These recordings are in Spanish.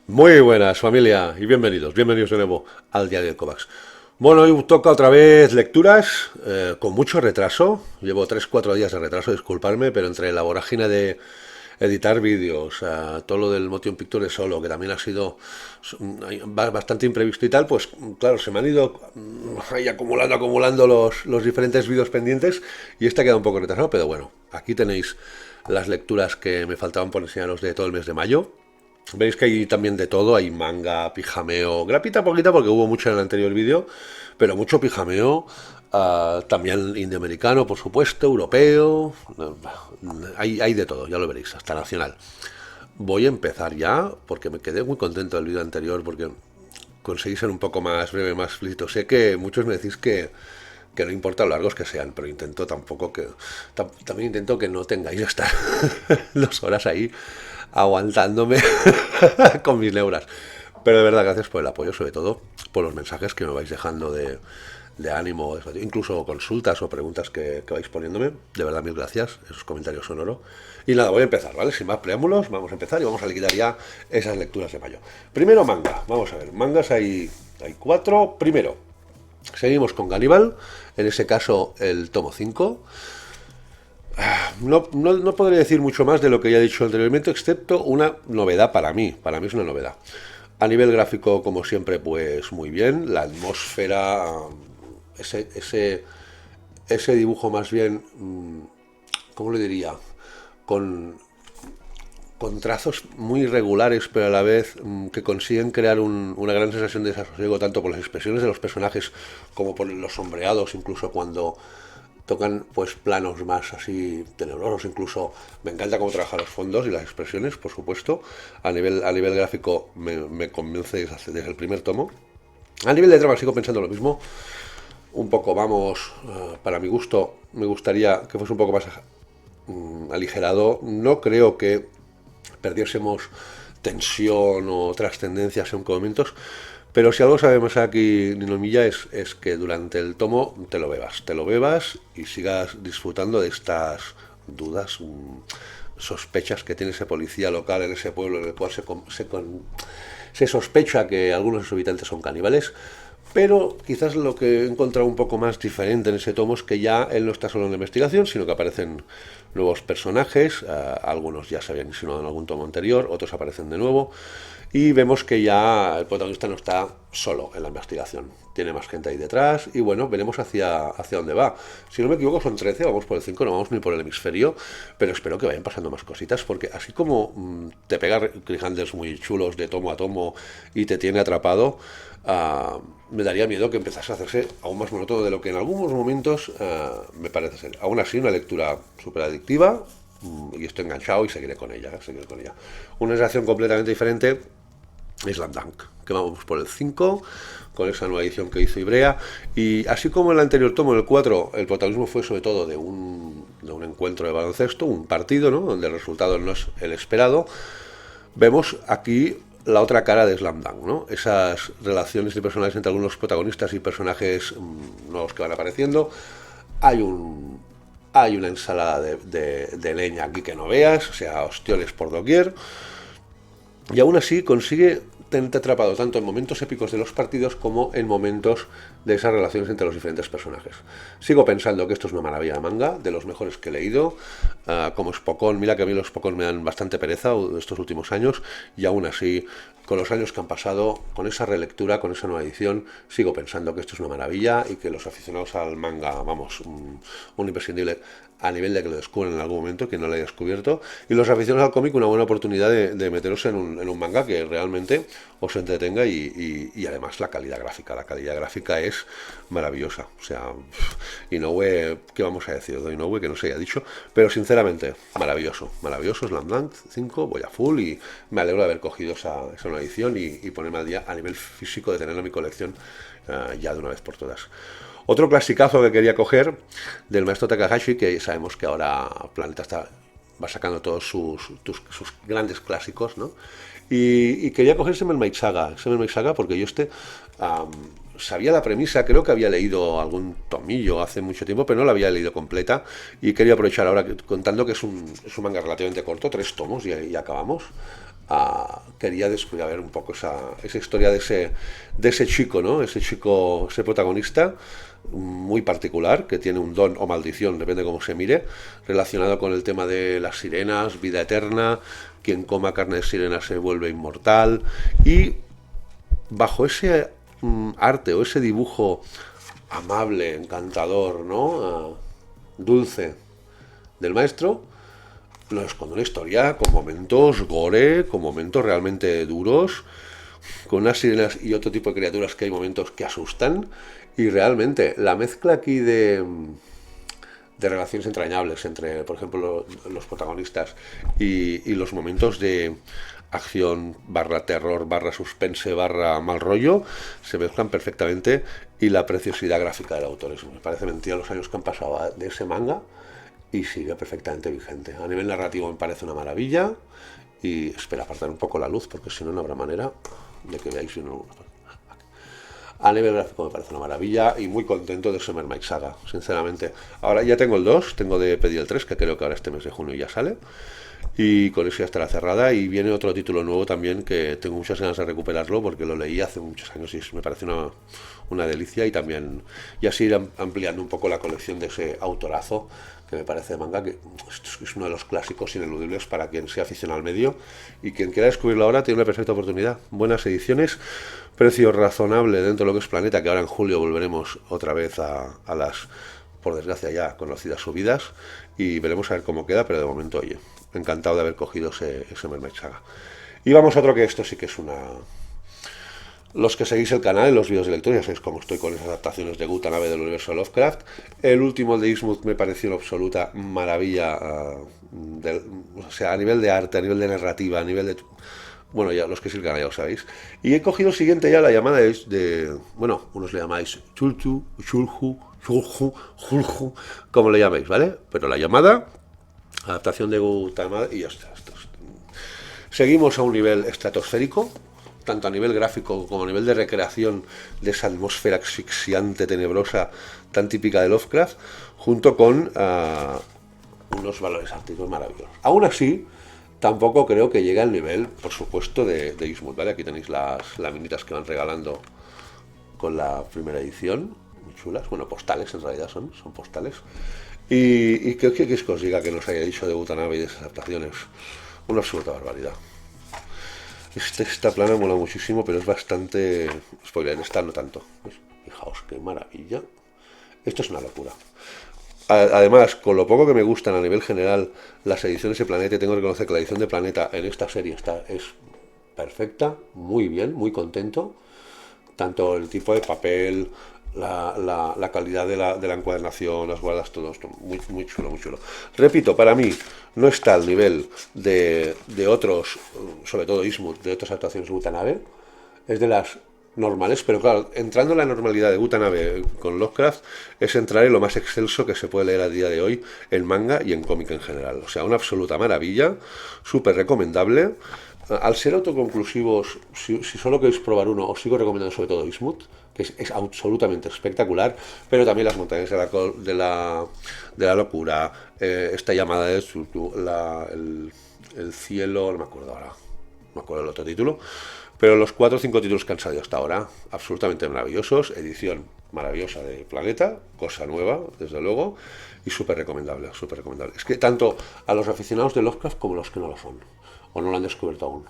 Muy buenas familia y bienvenidos de nuevo al Diario de Kovacs. Bueno, hoy toca otra vez lecturas con mucho retraso. Llevo 3 4 días de retraso, disculparme, pero entre la vorágine de editar vídeos, todo lo del Motion Picture solo, que también ha sido bastante imprevisto y tal, pues claro, se me han ido ahí acumulando los diferentes vídeos pendientes y este ha quedado un poco retrasado, pero bueno, aquí tenéis las lecturas que me faltaban por enseñaros de todo el mes de mayo. Veis que hay también de todo, hay manga, pijameo, grapita poquita porque hubo mucho en el anterior vídeo, pero mucho pijameo, también indioamericano, por supuesto, europeo, hay de todo, ya lo veréis, hasta nacional. Voy a empezar ya, porque me quedé muy contento del vídeo anterior, porque conseguí ser un poco más breve, más explícito. Sé que muchos me decís que no importa lo largos que sean, pero intento tampoco que... También intento que no tengáis que estar 2 horas ahí aguantándome con mis neuras. Pero de verdad, gracias por el apoyo, sobre todo por los mensajes que me vais dejando de ánimo, incluso consultas o preguntas que vais poniéndome. De verdad, mil gracias, esos comentarios son oro. Y nada, voy a empezar, ¿vale? Sin más preámbulos, vamos a empezar y vamos a liquidar ya esas lecturas de mayo. Primero manga, vamos a ver, mangas hay 4. Primero, seguimos con Gannibal, en ese caso el tomo 5. No podré decir mucho más de lo que ya he dicho anteriormente, excepto una novedad para mí es una novedad. A nivel gráfico, como siempre, pues muy bien, la atmósfera, ese dibujo más bien, ¿cómo le diría? Con, con trazos muy irregulares, pero a la vez que consiguen crear una gran sensación de desasosiego, tanto por las expresiones de los personajes como por los sombreados, incluso cuando tocan pues planos más así tenebrosos. Incluso me encanta cómo trabaja los fondos y las expresiones, por supuesto. A nivel gráfico me convence desde el primer tomo. A nivel de trama sigo pensando lo mismo. Un poco, vamos, para mi gusto, me gustaría que fuese un poco más aligerado. No creo que perdiésemos tensión o trascendencia según momentos, pero si algo sabemos aquí, Ninomilla, es que durante el tomo te lo bebas y sigas disfrutando de estas dudas, sospechas que tiene ese policía local en ese pueblo en el cual se sospecha que algunos de sus habitantes son caníbales. Pero quizás lo que he encontrado un poco más diferente en ese tomo es que ya él no está solo en la investigación, sino que aparecen nuevos personajes, algunos ya se habían insinuado en algún tomo anterior, otros aparecen de nuevo, y vemos que ya el protagonista no está solo en la investigación, tiene más gente ahí detrás, y bueno, veremos hacia dónde va. Si no me equivoco son 13, vamos por el 5, no vamos ni por el hemisferio, pero espero que vayan pasando más cositas, porque así como te pega cliffhangers muy chulos de tomo a tomo y te tiene atrapado, me daría miedo que empezase a hacerse aún más monótono de lo que en algunos momentos me parece ser. Aún así, una lectura súper adictiva, y estoy enganchado y seguiré con ella, seguiré con ella. Una sensación completamente diferente es Slam Dunk, que vamos por el 5 con esa nueva edición que hizo Ibrea, y así como en el anterior tomo, en el 4, el protagonismo fue sobre todo de un encuentro de baloncesto, un partido, ¿no?, donde el resultado no es el esperado. Vemos aquí la otra cara de Slam Dunk, ¿no? Esas relaciones de personajes entre algunos protagonistas y personajes nuevos que van apareciendo. Hay una ensalada de leña aquí que no veas, o sea, ostiones por doquier. Y aún así consigue tenerte atrapado tanto en momentos épicos de los partidos como en momentos de esas relaciones entre los diferentes personajes. Sigo pensando que esto es una maravilla de manga, de los mejores que he leído, como Spokon. Mira que a mí los Spokon me dan bastante pereza estos últimos años, y aún así, con los años que han pasado, con esa relectura, con esa nueva edición, sigo pensando que esto es una maravilla y que los aficionados al manga, vamos, un imprescindible a nivel de que lo descubran en algún momento, que no lo haya descubierto, y los aficionados al cómic una buena oportunidad de meteros en un manga que realmente os entretenga, y además la calidad gráfica es maravillosa. O sea, Inoue, ¿qué vamos a decir de Inoue que no se haya dicho? Pero sinceramente, maravilloso Slam Dunk 5, voy a full y me alegro de haber cogido esa nueva edición y ponerme al día a nivel físico de tenerla en mi colección ya de una vez por todas. Otro clasicazo que quería coger del maestro Takahashi, que sabemos que ahora Planeta va sacando todos sus grandes clásicos, ¿no? Y quería coger Semen Maid Saga, porque yo sabía la premisa, creo que había leído algún tomillo hace mucho tiempo, pero no la había leído completa, y quería aprovechar ahora contando que es un manga relativamente corto, 3 tomos y acabamos. quería descubrir a ver un poco esa historia de ese chico, ¿no? Ese chico, ese protagonista muy particular, que tiene un don o maldición, depende de cómo se mire, relacionado con el tema de las sirenas, vida eterna, quien coma carne de sirena se vuelve inmortal, y bajo ese arte o ese dibujo amable, encantador, ¿no? Dulce del maestro, nos esconde una historia con momentos gore, con momentos realmente duros, con unas sirenas y otro tipo de criaturas que hay momentos que asustan, y realmente la mezcla aquí de relaciones entrañables entre, por ejemplo, los protagonistas y los momentos de acción barra terror barra suspense barra mal rollo se mezclan perfectamente, y la preciosidad gráfica del autor, eso me parece mentira los años que han pasado de ese manga, y sigue perfectamente vigente. A nivel narrativo me parece una maravilla, y espera apartar un poco la luz porque si no no habrá manera de que veáis uno. A nivel gráfico me parece una maravilla y muy contento de Summer Mike Saga, sinceramente. Ahora ya tengo el 2, tengo de pedir el 3, que creo que ahora este mes de junio ya sale. Y con eso ya estará cerrada, y viene otro título nuevo también que tengo muchas ganas de recuperarlo porque lo leí hace muchos años y me parece una delicia, y también y así ir ampliando un poco la colección de ese autorazo que me parece de manga, que es uno de los clásicos ineludibles para quien sea aficionado al medio, y quien quiera descubrirlo ahora tiene una perfecta oportunidad. Buenas ediciones, precio razonable dentro de lo que es Planeta, que ahora en julio volveremos otra vez a las, por desgracia, ya conocidas subidas, y veremos a ver cómo queda, pero de momento, oye, encantado de haber cogido ese Mermaid Saga. Y vamos a otro, que esto sí que es una... Los que seguís el canal y los vídeos de lectura ya sabéis cómo estoy con esas adaptaciones de Gutanabe del universo de Lovecraft. El último de Innsmouth me pareció una absoluta maravilla, o sea, a nivel de arte, a nivel de narrativa, a nivel de... Bueno, ya los que sigan ya lo sabéis. Y he cogido el siguiente ya, la llamada es de... Bueno, unos le llamáis Chulchu, Chulju, Chulju, Chulju, como le llaméis, ¿vale? Pero la llamada, adaptación de Gutanabe, y ya está. Seguimos a un nivel estratosférico, tanto a nivel gráfico como a nivel de recreación de esa atmósfera asfixiante, tenebrosa, tan típica de Lovecraft, junto con unos valores artísticos maravillosos. Aún así, tampoco creo que llegue al nivel, por supuesto, de Innsmouth, ¿vale? Aquí tenéis las laminitas que van regalando con la primera edición, muy chulas, bueno, postales en realidad son postales. Y ¿qué queréis que os diga que nos haya dicho de Gutanabe y de esas adaptaciones? Una absoluta barbaridad. Esta plana mola muchísimo, pero es bastante... Spoiler, esta no tanto. Fijaos, qué maravilla. Esto es una locura. Además, con lo poco que me gustan a nivel general las ediciones de Planeta, tengo que reconocer que la edición de Planeta en esta serie es perfecta, muy bien, muy contento. Tanto el tipo de papel, la calidad de la encuadernación, las guardas, todo esto, muy chulo, muy chulo. Repito, para mí no está al nivel de otros, sobre todo Innsmouth, de otras adaptaciones de Gutanabe. Es de las normales, pero claro, entrando en la normalidad de Gutanabe con Lovecraft es entrar en lo más excelso que se puede leer a día de hoy en manga y en cómic en general. O sea, una absoluta maravilla, súper recomendable. Al ser autoconclusivos, si solo queréis probar uno, os sigo recomendando sobre todo Innsmouth, que es absolutamente espectacular, pero también las montañas de la locura, esta llamada de el cielo, no me acuerdo ahora, no me acuerdo el otro título, pero los 4 o 5 títulos que han salido hasta ahora, absolutamente maravillosos, edición maravillosa de Planeta, cosa nueva, desde luego, y súper recomendable, súper recomendable. Es que tanto a los aficionados de Lovecraft como a los que no lo son, o no lo han descubierto aún.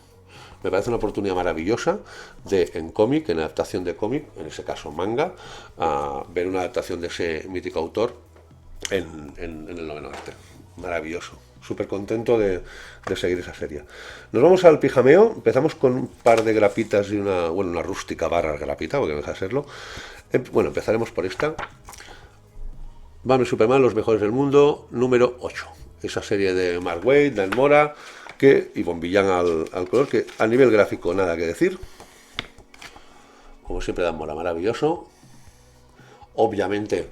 Me parece una oportunidad maravillosa de, en cómic, en adaptación de cómic, en ese caso manga, ver una adaptación de ese mítico autor en el noveno arte. Maravilloso. Súper contento de seguir esa serie. Nos vamos al pijameo. Empezamos con un par de grapitas y una rústica barra grapita, porque no deja de serlo. Bueno, empezaremos por esta. Batman Superman, los mejores del mundo, número 8. Esa serie de Mark Waid, Dan Mora, y Bombillán al color, que a nivel gráfico nada que decir. Como siempre, Dan Mora, maravilloso. Obviamente,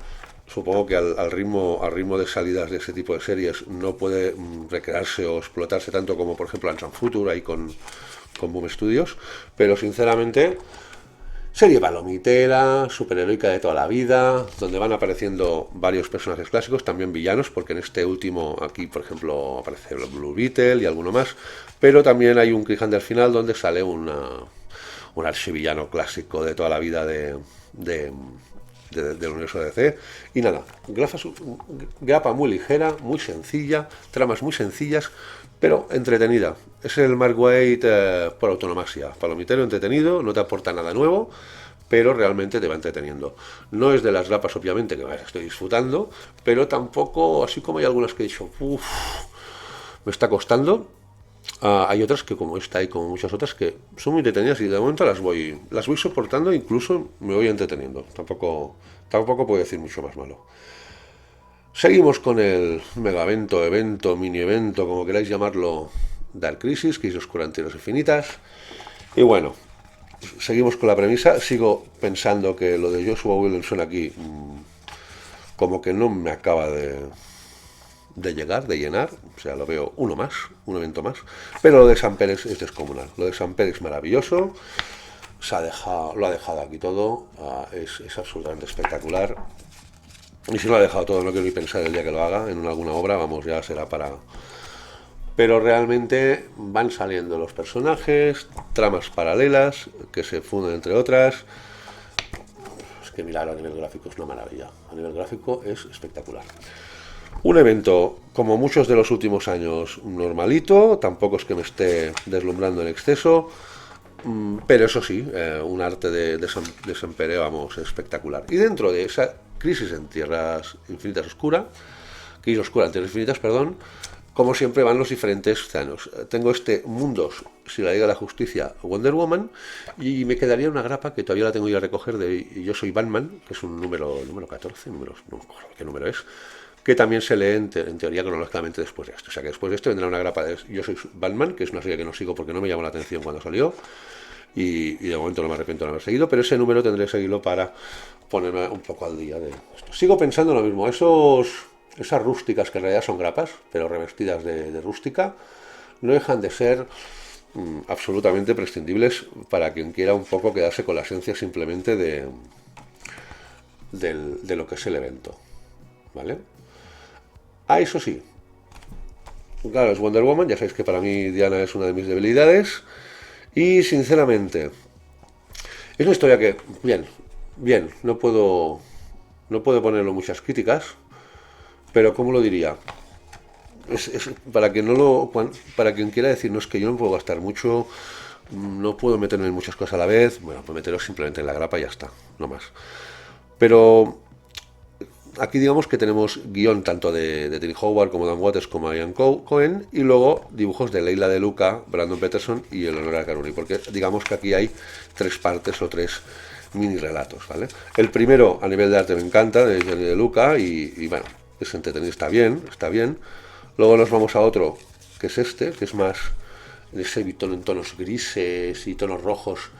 supongo que al ritmo de salidas de ese tipo de series no puede recrearse o explotarse tanto como, por ejemplo, Anshan Future ahí con Boom Studios, pero sinceramente, serie palomitera, superheroica de toda la vida, donde van apareciendo varios personajes clásicos, también villanos, porque en este último, aquí por ejemplo, aparece Blue Beetle y alguno más, pero también hay un cliffhanger al final donde sale un archivillano clásico de toda la vida del universo de DC. Y nada, grapa muy ligera, muy sencilla, tramas muy sencillas, pero entretenida. Es el Mark Waid por autonomasia. Palomitero entretenido, no te aporta nada nuevo, pero realmente te va entreteniendo. No es de las grapas, obviamente, que más estoy disfrutando, pero tampoco, así como hay algunas que he dicho, uff, me está costando. Hay otras que, como esta y como muchas otras, que son muy entretenidas y de momento las voy soportando, incluso me voy entreteniendo. Tampoco puedo decir mucho más malo. Seguimos con el evento, mini evento, como queráis llamarlo, Dark Crisis, Crisis Oscura en Tierras Infinitas. Y bueno, seguimos con la premisa. Sigo pensando que lo de Joshua Williamson aquí como que no me acaba de llegar, de llenar. O sea, lo veo un evento más. Pero lo de Sam Pérez es descomunal. Lo de Sam Pérez es maravilloso. Lo ha dejado aquí todo. Es absolutamente espectacular. Y si lo ha dejado todo, no quiero ni pensar el día que lo haga en alguna obra, vamos, ya será para... Pero realmente van saliendo los personajes, tramas paralelas que se funden entre otras. Es que mirarlo a nivel gráfico es una maravilla. A nivel gráfico es espectacular. Un evento, como muchos de los últimos años, normalito, tampoco es que me esté deslumbrando en exceso, pero eso sí, un arte de San Pere, vamos, espectacular. Y dentro de esa Crisis en Tierras Infinitas Oscura, Crisis Oscura en Tierras Infinitas, perdón, como siempre van los diferentes océanos. Tengo este Mundos, si la Liga de la Justicia, Wonder Woman, y me quedaría una grapa que todavía la tengo que ir a recoger de Yo Soy Batman, que es un número 14, no me acuerdo qué número es, que también se lee en teoría cronológicamente después de esto. O sea que después de esto vendrá una grapa de Yo Soy Batman, que es una serie que no sigo porque no me llamó la atención cuando salió, y de momento no me arrepiento de no haber seguido, pero ese número tendré que seguirlo para ponerme un poco al día de esto. Sigo pensando lo mismo, esas rústicas que en realidad son grapas, pero revestidas de rústica, no dejan de ser absolutamente prescindibles para quien quiera un poco quedarse con la esencia simplemente de lo que es el evento. ¿Vale? Eso sí, claro, es Wonder Woman, ya sabéis que para mí Diana es una de mis debilidades, y sinceramente, es una historia que, bien, no puedo ponerle muchas críticas, pero ¿cómo lo diría? Para quien para quien quiera decir, no, es que yo no puedo gastar mucho, no puedo meterme en muchas cosas a la vez, bueno, pues meteros simplemente en la grapa y ya está, no más. Pero aquí digamos que tenemos guión tanto de Tim Howard como Dan Waters como Ian Cohen, y luego dibujos de Leila De Luca, Brandon Peterson y Eleonora Caruni, porque digamos que aquí hay 3 partes o 3 mini relatos, ¿vale? El primero a nivel de arte me encanta, de Jenny De Luca, y bueno, es entretenido, está bien. Luego nos vamos a otro, que es este, que es más de ese tono en tonos grises y tonos rojos,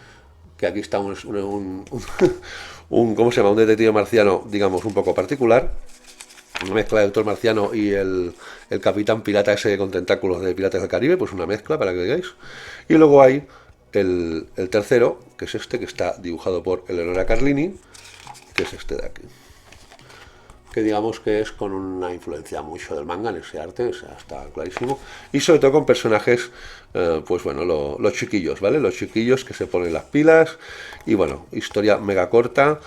que aquí está ¿cómo se llama? Un detective marciano, digamos, un poco particular. Una mezcla de Doctor Marciano y el Capitán Pirata ese con tentáculos de Piratas del Caribe, pues una mezcla para que veáis. Y luego hay el tercero, que es este, que está dibujado por Eleonora Carlini, que es este de aquí. Que digamos que es con una influencia mucho del manga en ese arte, o sea, está clarísimo. Y sobre todo con personajes, pues bueno, los chiquillos, ¿vale? Los chiquillos que se ponen las pilas. Y bueno, historia mega corta,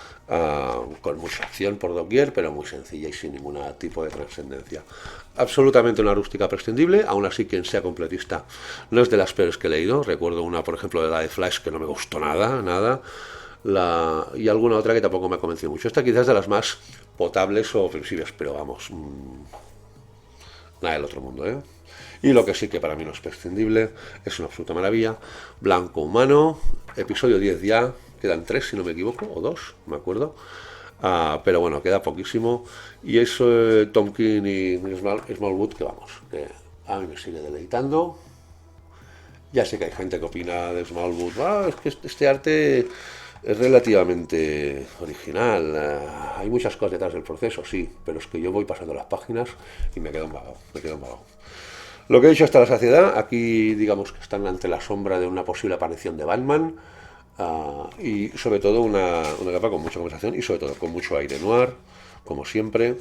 con mucha acción por doquier, pero muy sencilla y sin ningún tipo de trascendencia. Absolutamente una rústica prescindible, aún así quien sea completista no es de las peores que he leído. Recuerdo una, por ejemplo, de la de Flash que no me gustó nada. Y alguna otra que tampoco me ha convencido mucho. Esta quizás de las más potables o ofensivas, pero vamos, nada del otro mundo, ¿eh? Y lo que sí que para mí no es prescindible, es una absoluta maravilla, Blanco Humano, episodio 10 ya, quedan 3 si no me equivoco, o 2, no me acuerdo, pero bueno, queda poquísimo, y es Tom King y Smallwood, que vamos, que a mí me sigue deleitando. Ya sé que hay gente que opina de Smallwood, es que este arte es relativamente original, hay muchas cosas detrás del proceso, sí, pero es que yo voy pasando las páginas y me quedo embagado. Lo que he dicho hasta la saciedad, aquí digamos que están ante la sombra de una posible aparición de Batman, y sobre todo una capa con mucha conversación y sobre todo con mucho aire noir, como siempre.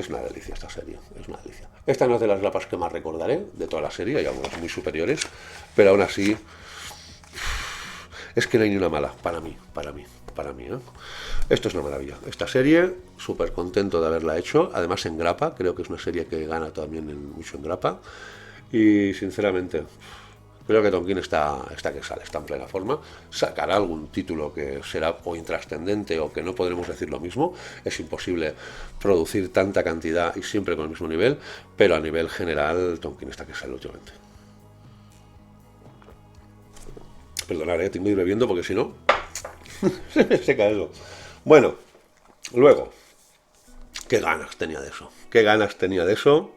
Es una delicia esta serie, es una delicia. Esta no es de las grapas que más recordaré de toda la serie, hay algunas muy superiores, pero aún así es que no hay ni una mala, para mí, ¿eh? Esto es una maravilla. Esta serie, súper contento de haberla hecho, además en grapa, creo que es una serie que gana también mucho en grapa, y sinceramente creo que Tonkin está que sale, está en plena forma. Sacará algún título que será o intrascendente o que no podremos decir lo mismo. Es imposible producir tanta cantidad y siempre con el mismo nivel, pero a nivel general Tonkin está que sale últimamente. Perdonad, tengo que ir bebiendo porque si no se me seca eso. Bueno, luego, qué ganas tenía de eso. Qué ganas tenía de eso.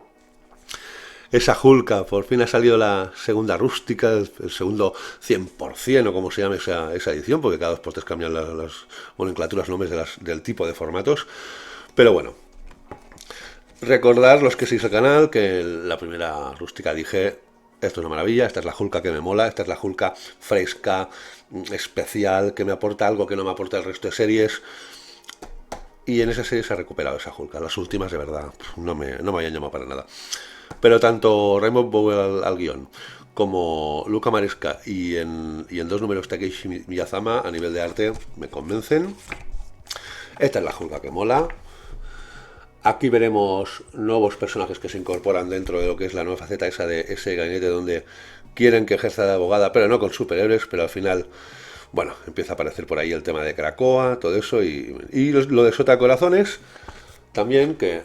Esa Julka, por fin ha salido la segunda rústica, el segundo 100% o como se llame esa edición, porque cada 2 por 3 cambian las nomenclaturas, nombres del tipo de formatos. Pero bueno, recordar los que seguís el canal que la primera rústica dije, esto es una maravilla, esta es la Julka que me mola, esta es la Julka fresca, especial, que me aporta algo que no me aporta el resto de series. Y en esa serie se ha recuperado esa Julka, las últimas de verdad, no me habían llamado para nada. Pero tanto Raymond Bowie al guión como Luca Maresca y en 2 números Takeshi Miyazama a nivel de arte me convencen. Esta es la Julka que mola. Aquí veremos nuevos personajes que se incorporan dentro de lo que es la nueva faceta esa de ese gabinete donde quieren que ejerza de abogada, pero no con superhéroes, pero al final, bueno, empieza a aparecer por ahí el tema de Krakoa, todo eso, y lo de Sota Corazones, también, que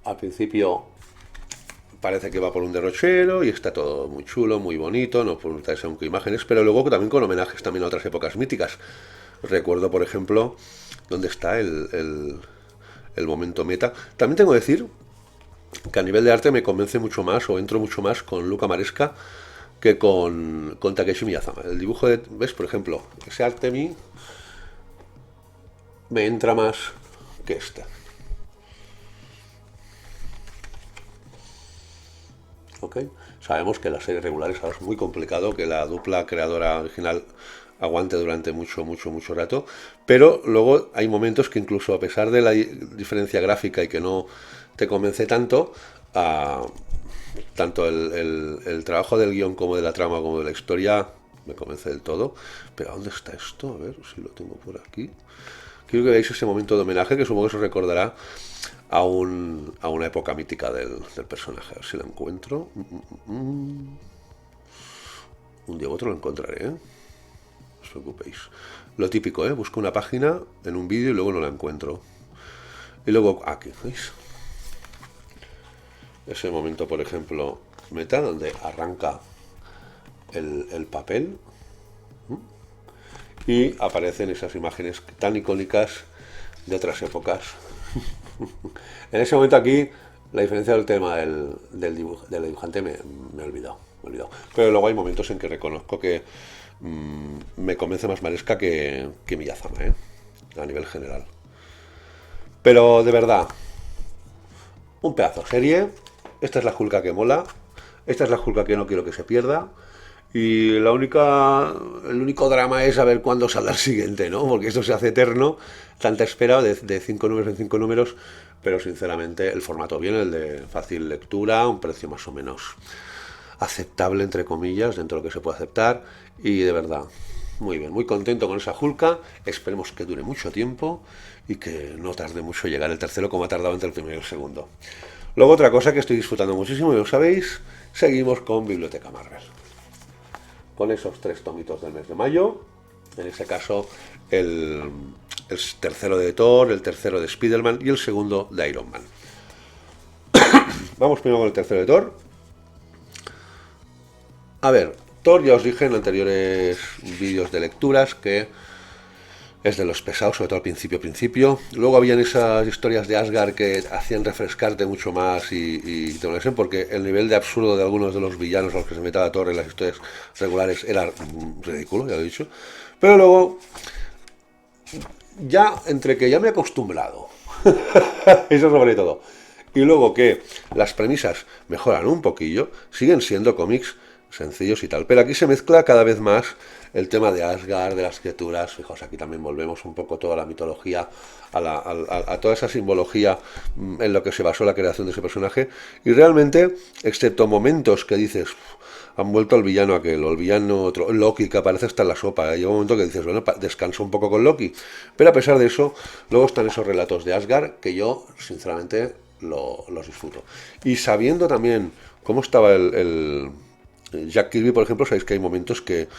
al principio parece que va por un derrochero y está todo muy chulo, muy bonito, no por según qué imágenes, pero luego también con homenajes también a otras épocas míticas. Recuerdo, por ejemplo, dónde está el momento meta. También tengo que decir que a nivel de arte me convence mucho más, o entro mucho más con Luca Maresca que con Takeshi Miyazama. El dibujo de, ¿ves? Por ejemplo, ese arte a mí me entra más que este. ¿Okay? Sabemos que las series regulares ahora es muy complicado que la dupla creadora original aguante durante mucho rato, pero luego hay momentos que incluso a pesar de la diferencia gráfica y que no te convence tanto, tanto el trabajo del guión como de la trama como de la historia me convence del todo. Pero ¿dónde está esto? A ver si lo tengo por aquí. Quiero que veáis ese momento de homenaje que supongo que os recordará a una época mítica del personaje. A ver si lo encuentro. Un día u otro lo encontraré, ¿eh? No os preocupéis. Lo típico, busco una página en un vídeo y luego no la encuentro. Y luego aquí, ¿veis? Ese momento, por ejemplo, meta, donde arranca el papel y aparecen esas imágenes tan icónicas de otras épocas. En ese momento aquí la diferencia del tema del dibujante me he olvidado. Pero luego hay momentos en que reconozco que me convence más Maresca que Miyazama, a nivel general. Pero de verdad, un pedazo de serie. Esta es la Julka que mola. Esta es la Julka que no quiero que se pierda. Y el único drama es saber cuándo saldrá el siguiente, ¿no? Porque esto se hace eterno, tanta espera de 5 números en 5 números, pero sinceramente el formato bien, el de fácil lectura, un precio más o menos aceptable, entre comillas, dentro de lo que se puede aceptar, y de verdad, muy bien, muy contento con esa Julka. Esperemos que dure mucho tiempo y que no tarde mucho llegar el tercero como ha tardado entre el primero y el segundo. Luego otra cosa que estoy disfrutando muchísimo, y lo sabéis, seguimos con Biblioteca Marvel. Con esos 3 tomitos del mes de mayo, en ese caso el tercero de Thor, el tercero de Spider-Man y el segundo de Iron Man. Vamos primero con el tercero de Thor. A ver, Thor ya os dije en anteriores vídeos de lecturas que es de los pesados, sobre todo al principio. Luego habían esas historias de Asgard que hacían refrescarte mucho más y te molesten, porque el nivel de absurdo de algunos de los villanos a los que se metía Thor en las historias regulares era ridículo, ya lo he dicho. Pero luego, ya entre que ya me he acostumbrado, eso sobre todo, y luego que las premisas mejoran un poquillo, siguen siendo cómics sencillos y tal. Pero aquí se mezcla cada vez más el tema de Asgard, de las criaturas. Fijaos, aquí también volvemos un poco toda la mitología, a toda esa simbología en lo que se basó la creación de ese personaje. Y realmente, excepto momentos que dices, han vuelto al villano aquel, o el villano otro, Loki, que aparece hasta en la sopa. Llega un momento que dices, bueno, descanso un poco con Loki. Pero a pesar de eso, luego están esos relatos de Asgard que yo, sinceramente, los disfruto. Y sabiendo también cómo estaba Jack Kirby, por ejemplo, sabéis que hay momentos que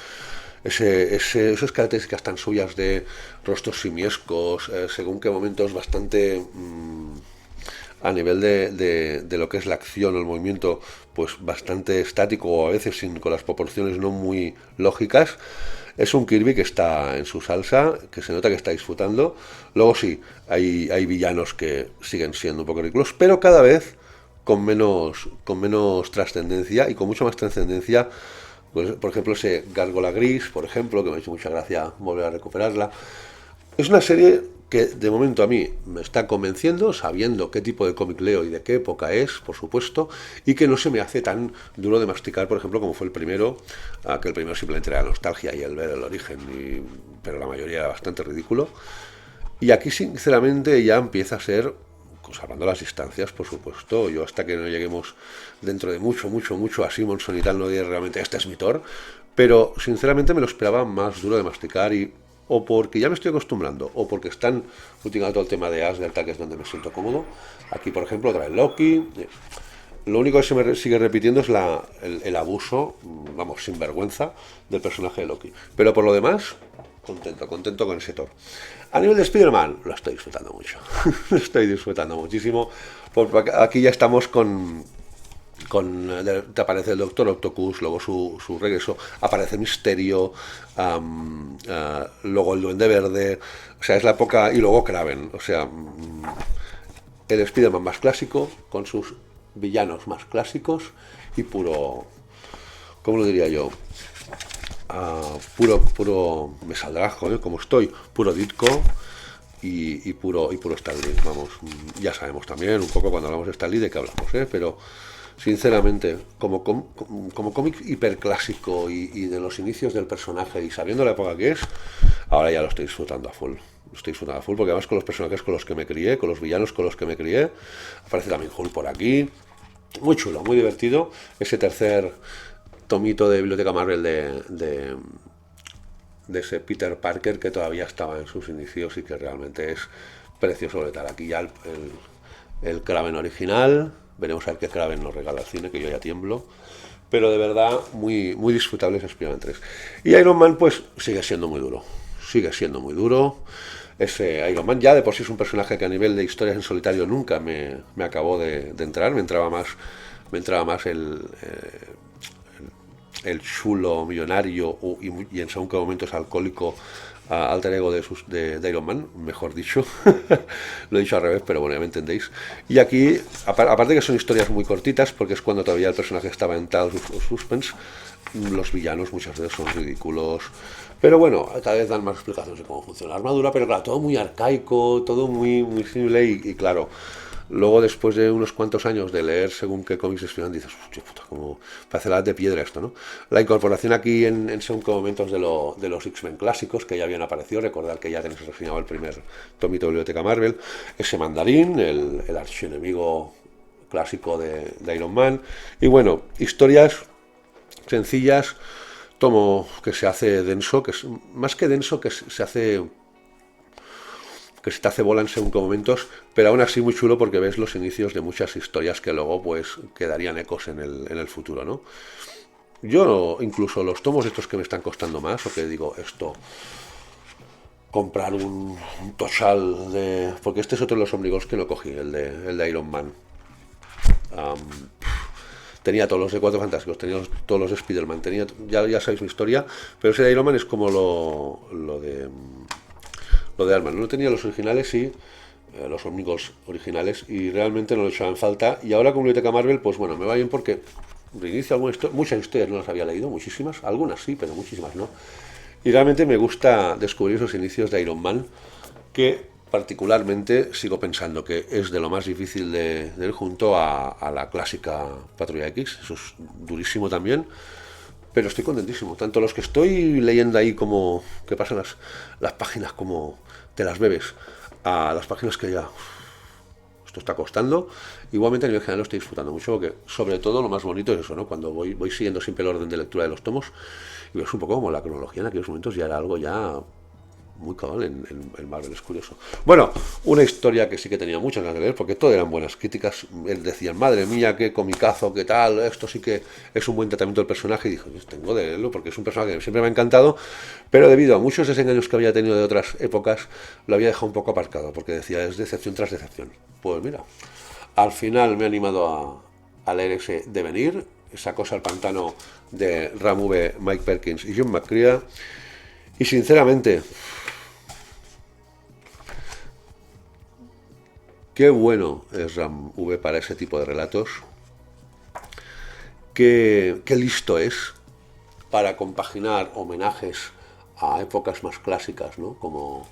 esas características tan suyas de rostros simiescos, según qué momentos bastante a nivel de lo que es la acción o el movimiento, pues bastante estático o a veces con las proporciones no muy lógicas. Es un Kirby que está en su salsa, que se nota que está disfrutando. Luego sí, hay villanos que siguen siendo un poco ridículos, pero cada vez con menos trascendencia y con mucha más trascendencia. Pues, por ejemplo, ese Gárgola Gris, por ejemplo, que me ha hecho mucha gracia volver a recuperarla. Es una serie que de momento a mí me está convenciendo, sabiendo qué tipo de cómic leo y de qué época es, por supuesto, y que no se me hace tan duro de masticar, por ejemplo, como fue el primero, que el primero simplemente era la nostalgia y el ver el origen, pero la mayoría era bastante ridículo. Y aquí, sinceramente, ya empieza a ser, salvando las distancias, por supuesto, yo hasta que no lleguemos dentro de mucho a Simonson y tal, no diré realmente este es mi Thor, pero sinceramente me lo esperaba más duro de masticar y o porque ya me estoy acostumbrando, o porque están utilizando todo el tema de Asgard, que es donde me siento cómodo. Aquí, por ejemplo, otra vez Loki. Lo único que se me sigue repitiendo es el abuso, vamos, sin vergüenza, del personaje de Loki. Pero por lo demás, contento con ese Thor. A nivel de Spider-Man, lo estoy disfrutando mucho. Lo estoy disfrutando muchísimo. Porque aquí ya estamos te aparece el Doctor Octopus, luego su regreso, aparece Misterio, luego el Duende Verde, o sea, es la época, y luego Kraven, o sea, el Spider-Man más clásico, con sus villanos más clásicos y puro, ¿cómo lo diría yo? Puro, me saldrá, joder, como estoy, puro Ditko y puro Stan Lee, vamos, ya sabemos también un poco cuando hablamos de Stan Lee de qué hablamos, pero sinceramente, como cómic hiperclásico y de los inicios del personaje y sabiendo la época que es, ahora ya lo estoy disfrutando a full. Lo estoy disfrutando a full porque además con los personajes con los que me crié, con los villanos con los que me crié, aparece también Hulk por aquí. Muy chulo, muy divertido. Ese tercer tomito de Biblioteca Marvel de ese Peter Parker que todavía estaba en sus inicios y que realmente es precioso de tal. Aquí ya el Kraven original. Veremos a ver qué Kraven nos regala el cine, que yo ya tiemblo. Pero de verdad, muy disfrutable ese Spider-Man 3. Y Iron Man, pues, sigue siendo muy duro. Sigue siendo muy duro. Ese Iron Man ya de por sí es un personaje que a nivel de historias en solitario nunca me acabó de entrar. Me entraba más el chulo millonario y en según qué momentos alcohólico alter ego de Iron Man, mejor dicho. Lo he dicho al revés, pero bueno, ya me entendéis. Y aquí, aparte que son historias muy cortitas, porque es cuando todavía el personaje estaba en tal suspense, los villanos muchas veces son ridículos. Pero bueno, tal vez dan más explicaciones de cómo funciona la armadura, pero claro, todo muy arcaico, todo muy simple y claro. Luego, después de unos cuantos años de leer según qué cómics escriban, dices, hostia puta, como parece la de piedra esto, ¿no? La incorporación aquí en según qué momentos de los X-Men clásicos que ya habían aparecido, recordar que ya tenéis reseñado el primer tomito de Biblioteca Marvel, ese mandarín, el archienemigo clásico de Iron Man, y bueno, historias sencillas, tomo que se hace denso, que es más que denso, que se te hace bola en según qué momentos, pero aún así muy chulo porque ves los inicios de muchas historias que luego pues quedarían ecos en el futuro, ¿no? Yo incluso los tomos estos que me están costando más, o que digo, esto, comprar un total porque este es otro de los Omnigos que no cogí, el de Iron Man. Tenía todos los de Cuatro Fantásticos, tenía todos los de Spider-Man, ya sabéis mi historia, pero ese de Iron Man es como lo de Ant-Man. No tenía los originales y los Omnigos originales y realmente no lo echaba en falta. Y ahora con Biblioteca Marvel, pues bueno, me va bien porque reinicio muchas historias no las había leído, muchísimas, algunas sí, pero muchísimas no. Y realmente me gusta descubrir esos inicios de Iron Man, que particularmente sigo pensando que es de lo más difícil de ir junto a la clásica Patrulla X. Eso es durísimo también, pero estoy contentísimo. Tanto los que estoy leyendo ahí como que pasan las páginas como te las bebes, a las páginas que ya esto está costando, igualmente a nivel general lo estoy disfrutando mucho, porque sobre todo lo más bonito es eso, ¿no? Cuando voy siguiendo siempre el orden de lectura de los tomos, y ves un poco como la cronología en aquellos momentos ya era algo ya muy cabal en Marvel, es curioso. Bueno, una historia que sí que tenía muchas ganas de leer, porque todo eran buenas críticas. Él decía, madre mía, qué comicazo, qué tal, esto sí que es un buen tratamiento del personaje. Y dijo, pues tengo de leerlo, porque es un personaje que siempre me ha encantado, pero debido a muchos desengaños que había tenido de otras épocas, lo había dejado un poco aparcado, porque decía, es decepción tras decepción. Pues mira, al final me he animado a leer ese Devenir, esa cosa al pantano de Ram V, Mike Perkins y John McCrea, y sinceramente, qué bueno es Ram V para ese tipo de relatos. Qué listo es para compaginar homenajes a épocas más clásicas, ¿no? Como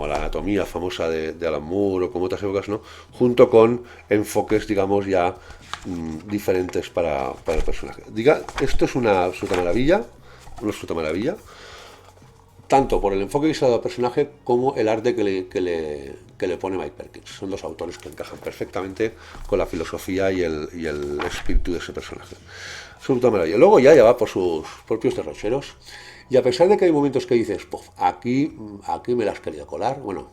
la anatomía famosa de Alan Moore o como otras épocas, ¿no? Junto con enfoques, digamos, ya diferentes para el personaje. Esto es una absoluta maravilla, tanto por el enfoque visual del personaje como el arte que le pone Mike Perkins. Son dos autores que encajan perfectamente con la filosofía y el espíritu de ese personaje. Absoluta maravilla. Luego ya va por sus propios derrocheros. Y a pesar de que hay momentos que dices, aquí me la has querido colar, bueno,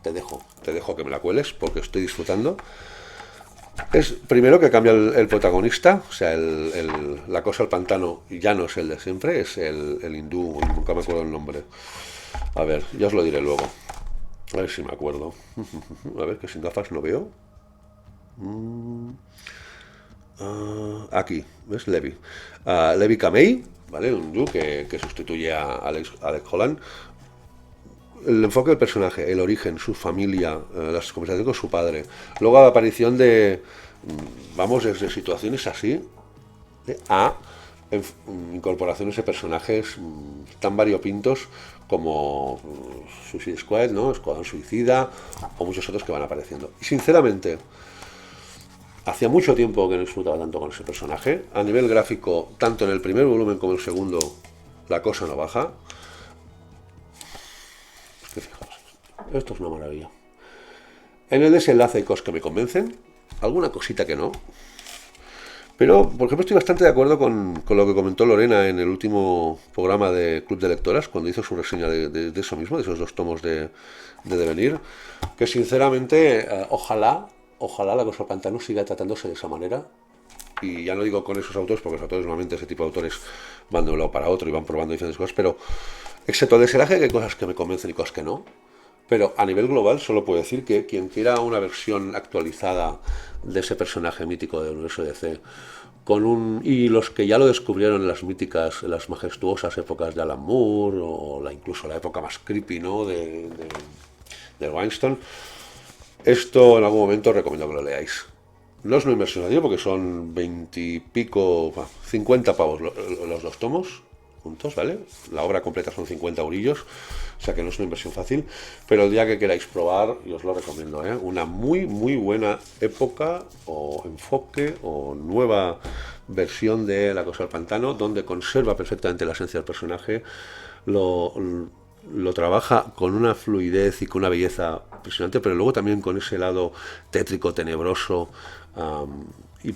te dejo que me la cueles porque estoy disfrutando. Es primero que cambia el protagonista, o sea, la cosa al pantano ya no es el de siempre, es el hindú, nunca me acuerdo el nombre. A ver, ya os lo diré luego. A ver si me acuerdo. A ver, que sin gafas no veo. Aquí, ¿ves? Levi. Levi Kamei, ¿vale? Un hindú que sustituye a Alex Holland. El enfoque del personaje, el origen, su familia, las conversaciones con su padre. Luego la aparición vamos, desde situaciones así a incorporaciones de personajes tan variopintos como Suicide Squad, ¿no? Escuadrón Suicida o muchos otros que van apareciendo. Y sinceramente, hacía mucho tiempo que no disfrutaba tanto con ese personaje. A nivel gráfico, tanto en el primer volumen como en el segundo, la cosa no baja. Es que fijaos, esto es una maravilla. En el desenlace hay cosas que me convencen, alguna cosita que no. Pero, por ejemplo, estoy bastante de acuerdo con lo que comentó Lorena en el último programa de Club de Lectoras, cuando hizo su reseña de eso mismo, de esos dos tomos de Devenir, que sinceramente, ojalá la cosa pantano siga tratándose de esa manera. Y ya no digo con esos autores, porque los autores normalmente ese tipo de autores van de un lado para otro y van probando diferentes cosas, pero excepto el deselaje que hay cosas que me convencen y cosas que no. Pero a nivel global solo puedo decir que quien quiera una versión actualizada de ese personaje mítico del universo DC, y los que ya lo descubrieron en las míticas, en las majestuosas épocas de Alan Moore, o incluso la época más creepy, ¿no? de Weinstein, esto en algún momento recomiendo que lo leáis. No es una inversión, digo, porque son 20 y pico, 50 pavos los dos tomos juntos, ¿vale? La obra completa son 50 eurillos, o sea que no es una inversión fácil, pero el día que queráis probar, yo os lo recomiendo, ¿eh? Una muy, muy buena época o enfoque o nueva versión de La cosa del pantano, donde conserva perfectamente la esencia del personaje, lo trabaja con una fluidez y con una belleza impresionante, pero luego también con ese lado tétrico, tenebroso,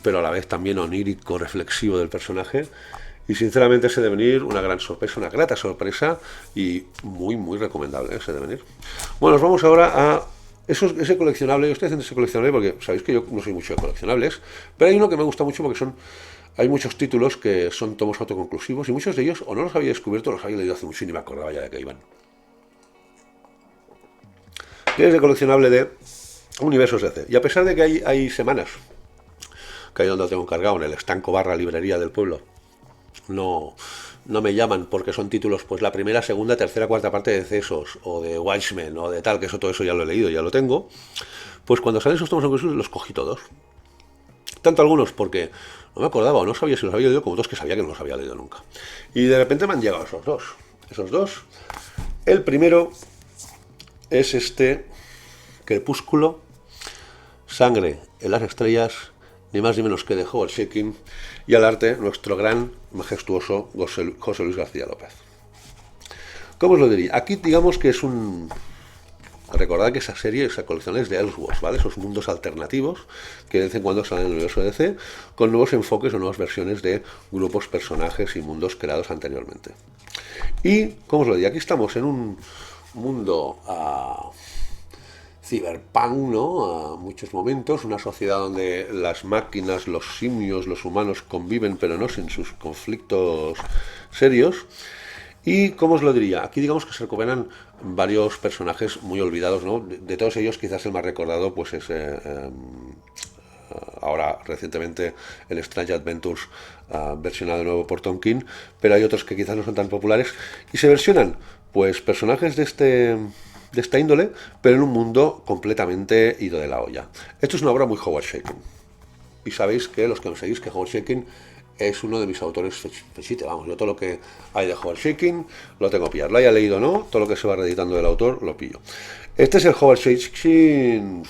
pero a la vez también onírico, reflexivo del personaje. Y sinceramente ese Devenir, una gran sorpresa, una grata sorpresa y muy, muy recomendable ese Devenir. Bueno, nos vamos ahora a ese coleccionable. Yo estoy haciendo ese coleccionable porque sabéis que yo no soy mucho de coleccionables, pero hay uno que me gusta mucho porque hay muchos títulos que son tomos autoconclusivos y muchos de ellos o no los había descubierto o los había leído hace mucho y ni me acordaba ya de qué iban. Es de coleccionable de Universos DC. Y a pesar de que hay semanas que ahí donde lo tengo cargado en el estanco / librería del pueblo, no me llaman porque son títulos, pues la primera, segunda, tercera, cuarta parte de Cesos o de Watchmen o de tal, que todo eso ya lo he leído, ya lo tengo. Pues cuando salen esos tomos los cogí todos. Tanto algunos porque no me acordaba o no sabía si los había leído, como otros que sabía que no los había leído nunca. Y de repente me han llegado esos dos. El primero es este Crepúsculo, Sangre en las estrellas, ni más ni menos que de Howard Chaykin. y al arte nuestro gran, majestuoso José Luis García López. ¿Cómo os lo diría? Aquí digamos que es un... Recordad que esa colección es de Elseworlds, ¿vale? Esos mundos alternativos que de vez en cuando salen en el universo de DC con nuevos enfoques o nuevas versiones de grupos, personajes y mundos creados anteriormente. Y, ¿cómo os lo diría? Aquí estamos en un mundo cyberpunk, ¿no? A muchos momentos, una sociedad donde las máquinas, los simios, los humanos conviven, pero no sin sus conflictos serios. Y, ¿cómo os lo diría? Aquí digamos que se recuperan varios personajes muy olvidados, ¿no? De todos ellos quizás el más recordado pues es ahora recientemente el Strange Adventures versionado de nuevo por Tom King, pero hay otros que quizás no son tan populares y se versionan pues personajes de esta índole, pero en un mundo completamente ido de la olla. Esto es una obra muy Howard Chaykin. Y sabéis que los que me seguís que Howard Chaykin es uno de mis autores fechite, vamos, yo todo lo que hay de Howard Chaykin lo tengo que pillar, lo haya leído o no, todo lo que se va reeditando del autor lo pillo. Este es el Howard Chaykin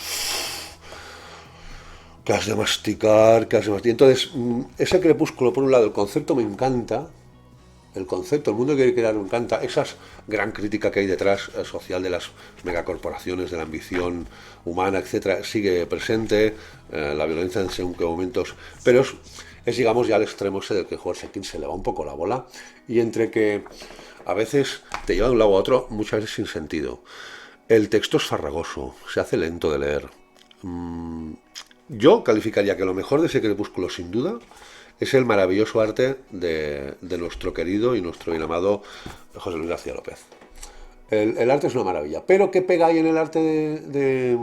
que has de masticar, Entonces, ese Crepúsculo, por un lado, el concepto me encanta, el mundo que quiere crear me encanta, esa gran crítica que hay detrás social de las megacorporaciones, de la ambición humana, etcétera, sigue presente, la violencia en según qué momentos, pero es digamos ya al extremo ese del que Howard Chaykin se le va un poco la bola y entre que a veces te lleva de un lado a otro, muchas veces sin sentido. El texto es farragoso, se hace lento de leer. Yo calificaría que lo mejor de ese Crepúsculo, sin duda, es el maravilloso arte de nuestro querido y nuestro bien amado José Luis García López. El arte es una maravilla. ¿Pero qué pega ahí en el arte de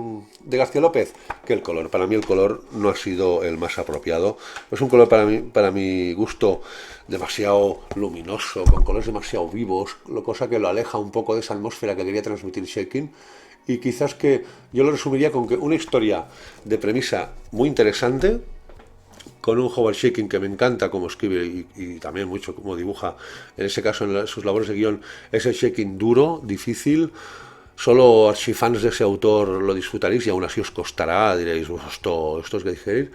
García López? Que el color. Para mí el color no ha sido el más apropiado. Es un color para mi gusto demasiado luminoso, con colores demasiado vivos, cosa que lo aleja un poco de esa atmósfera que quería transmitir Chaykin. Y quizás que yo lo resumiría con que una historia de premisa muy interesante, con un Howard Chaykin que me encanta como escribe y también mucho como dibuja, en ese caso en sus labores de guión, ese Chaykin duro, difícil, solo archifans de ese autor lo disfrutaréis y aún así os costará, diréis, esto es que digerir,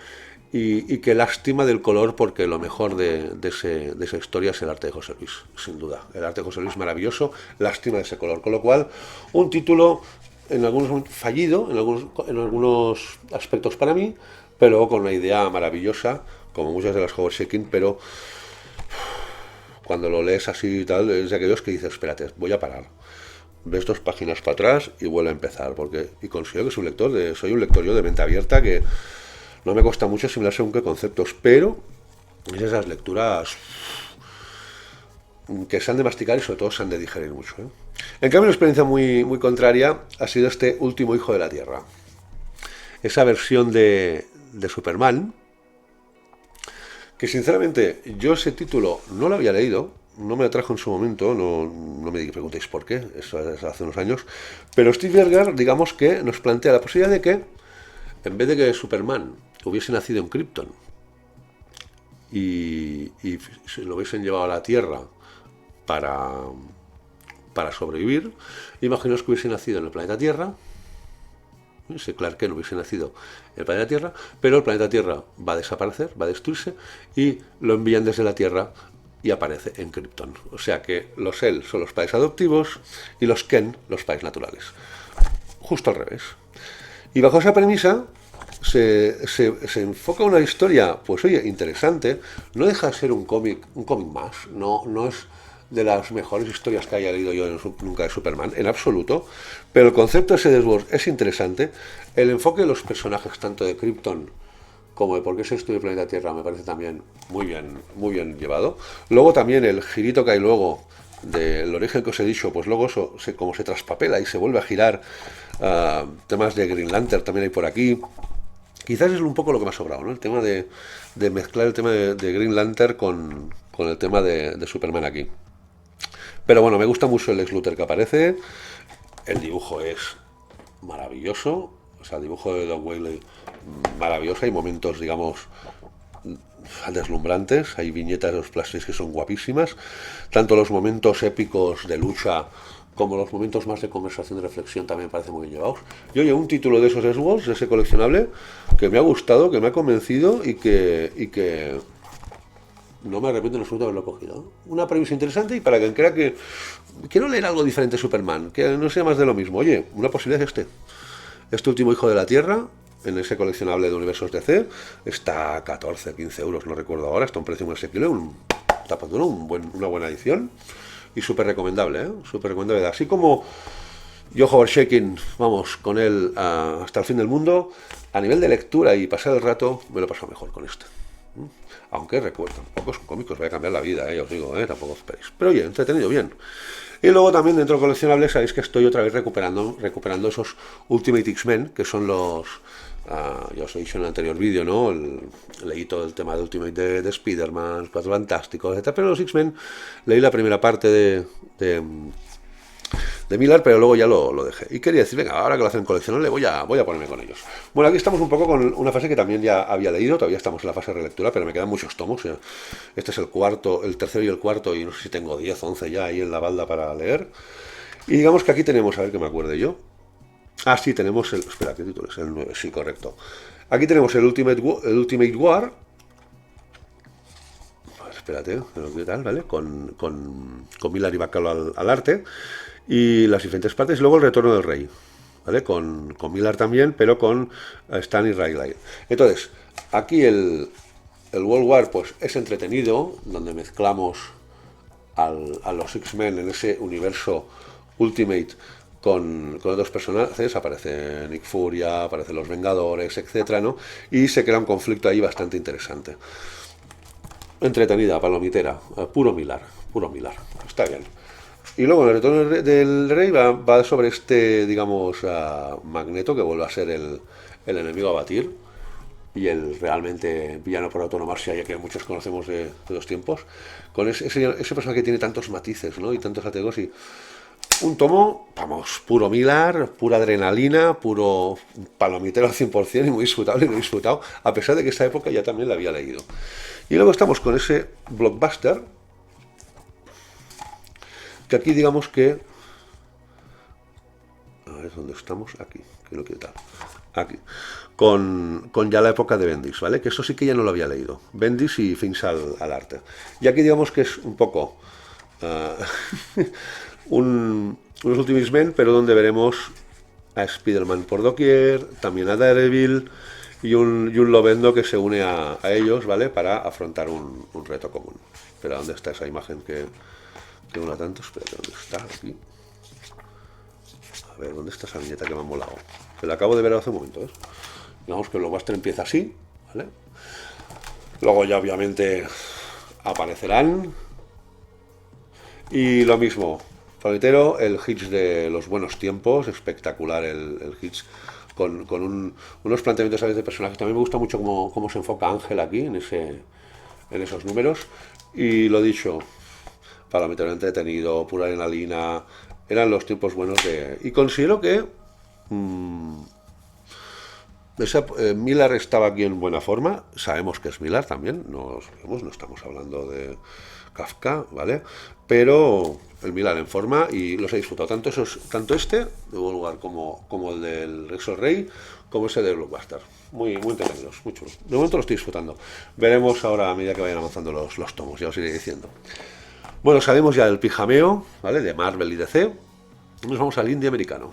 y qué lástima del color porque lo mejor de esa historia es el arte de José Luis, sin duda, el arte de José Luis maravilloso, lástima de ese color, con lo cual un título en algunos fallido, en algunos aspectos para mí, pero con una idea maravillosa, como muchas de las Howard Chaykin, pero cuando lo lees así y tal, es de aquellos que dices, espérate, voy a parar. Ves 2 páginas para atrás y vuelve a empezar, y considero que soy un lector yo de mente abierta, que no me cuesta mucho asimilar según qué conceptos, pero es esas lecturas que se han de masticar y sobre todo se han de digerir mucho, ¿eh? En cambio, una experiencia muy, muy contraria ha sido este Último Hijo de la Tierra. Esa versión de Superman, que sinceramente yo ese título no lo había leído, no me lo trajo en su momento, no me preguntéis por qué, eso es hace unos años, pero Steve Berger, digamos que nos plantea la posibilidad de que, en vez de que Superman hubiese nacido en Krypton y se lo hubiesen llevado a la Tierra para sobrevivir, imaginaos que hubiese nacido en el planeta Tierra, si Clark Kent hubiese nacido en el planeta Tierra, pero el planeta Tierra va a desaparecer, va a destruirse, y lo envían desde la Tierra y aparece en Krypton. O sea que los él son los padres adoptivos y los Kent los padres naturales. Justo al revés. Y bajo esa premisa se enfoca una historia, pues oye, interesante, no deja de ser un cómic más, no es de las mejores historias que haya leído yo nunca de Superman, en absoluto, pero el concepto ese de Edgeworth es interesante, el enfoque de los personajes, tanto de Krypton como de por qué se estudia el planeta Tierra, me parece también muy bien llevado. Luego también el girito que hay luego del origen que os he dicho, pues luego eso como se traspapela y se vuelve a girar, temas de Green Lantern también hay por aquí. Quizás es un poco lo que me ha sobrado, ¿no? El tema de mezclar el tema de Green Lantern con el tema de Superman aquí. Pero bueno, me gusta mucho el Lex Luthor que aparece. El dibujo es maravilloso. O sea, el dibujo de Doug Whaley maravilloso. Hay momentos, digamos, deslumbrantes. Hay viñetas de los plásticos que son guapísimas. Tanto los momentos épicos de lucha como los momentos más de conversación, de reflexión, también me parece muy bien llevados. Y oye, un título de esos Elseworlds, de ese coleccionable, que me ha gustado, que me ha convencido y que no me arrepiento en absoluto de haberlo cogido. Una premisa interesante y para quien crea que quiero leer algo diferente de Superman, que no sea más de lo mismo. Oye, una posibilidad es este último hijo de la Tierra, en ese coleccionable de universos DC, está a 14, 15 euros, no recuerdo ahora, está a un precio muy asequible, un tapadura, una buena edición y súper recomendable, ¿eh? Súper recomendable. Así como yo, Howard Shaking, vamos, con él hasta el fin del mundo, a nivel de lectura y pasar el rato, me lo he pasado mejor con este. Aunque recuerdo, tampoco son cómicos, voy a cambiar la vida, ya os digo, tampoco os esperéis. Pero oye, entretenido bien. Y luego también dentro de coleccionables sabéis que estoy otra vez recuperando esos Ultimate X-Men, que son los... ya os he dicho en el anterior vídeo, ¿no? Leí todo el tema de Ultimate de Spider-Man, Cuatro Fantásticos, etc. Pero los X-Men leí la primera parte de Miller, pero luego ya lo dejé. Y quería decir, venga, ahora que lo hacen coleccionable, voy a ponerme con ellos. Bueno, aquí estamos un poco con una fase que también ya había leído, todavía estamos en la fase de relectura, pero me quedan muchos tomos. Este es el cuarto, el tercero y el cuarto, y no sé si tengo 10 o 11 ya ahí en la balda para leer. Y digamos que aquí tenemos, a ver que me acuerde yo. Sí, tenemos el... Espera, ¿qué título es? El 9, sí, correcto. Aquí tenemos el Ultimate War. Espérate, ¿qué tal? ¿Vale? Con Miller y Bacalo al arte. Y las diferentes partes. Y luego el Retorno del Rey. ¿Vale? Con Miller también, pero con Stan y Riley. Entonces, aquí el World War pues es entretenido, donde mezclamos a los X-Men en ese universo Ultimate con otros personajes, aparece Nick Furia, aparecen los Vengadores, etcétera, ¿no? Y se crea un conflicto ahí bastante interesante. Entretenida, palomitera, puro Miller, está bien. Y luego el Retorno del Rey va sobre este, digamos, Magneto, que vuelve a ser el enemigo a batir, y el realmente villano por autonomarse, ya que muchos conocemos de los tiempos, con ese personaje que tiene tantos matices, ¿no? Y tantos ategos, y un tomo, vamos, puro Miller, pura adrenalina, puro palomitero al 100% y muy disfrutable y muy disfrutado, a pesar de que esa época ya también la había leído. Y luego estamos con ese blockbuster, que aquí digamos que... A ver, ¿dónde estamos? Aquí, que no quiero tal. Aquí. Con ya la época de Bendis, ¿vale? Que eso sí que ya no lo había leído. Bendis y Fins al arte. Y aquí digamos que es un poco... unos últimos Men, pero donde veremos a Spider-Man por doquier, también a Daredevil y un Lobezno que se une a ellos, ¿vale? Para afrontar un reto común. Pero ¿dónde está esa imagen que una tanto? Espérate, ¿dónde está? Aquí. A ver, ¿dónde está esa viñeta que me ha molado? Que la acabo de ver hace un momento, ¿eh? Digamos que el blockbuster empieza así, ¿vale? Luego ya obviamente aparecerán. Y lo mismo, Paletero, el Hitch de los buenos tiempos, espectacular el Hitch, con unos planteamientos a veces de personajes. También me gusta mucho cómo se enfoca Ángel aquí, en esos números. Y lo dicho, Paletero entretenido, pura adrenalina, eran los tiempos buenos Y considero que Miller estaba aquí en buena forma, sabemos que es Miller también, no estamos hablando de Kafka, ¿vale? Pero el Miller en forma y los he disfrutado, tanto este de World War como el del Rexo Rey, como ese de Blockbuster. Muy entretenidos, muy chulos. De momento lo estoy disfrutando. Veremos ahora a medida que vayan avanzando los tomos, ya os iré diciendo. Bueno, salimos ya del pijameo, ¿vale? De Marvel y DC. Nos vamos al indie americano.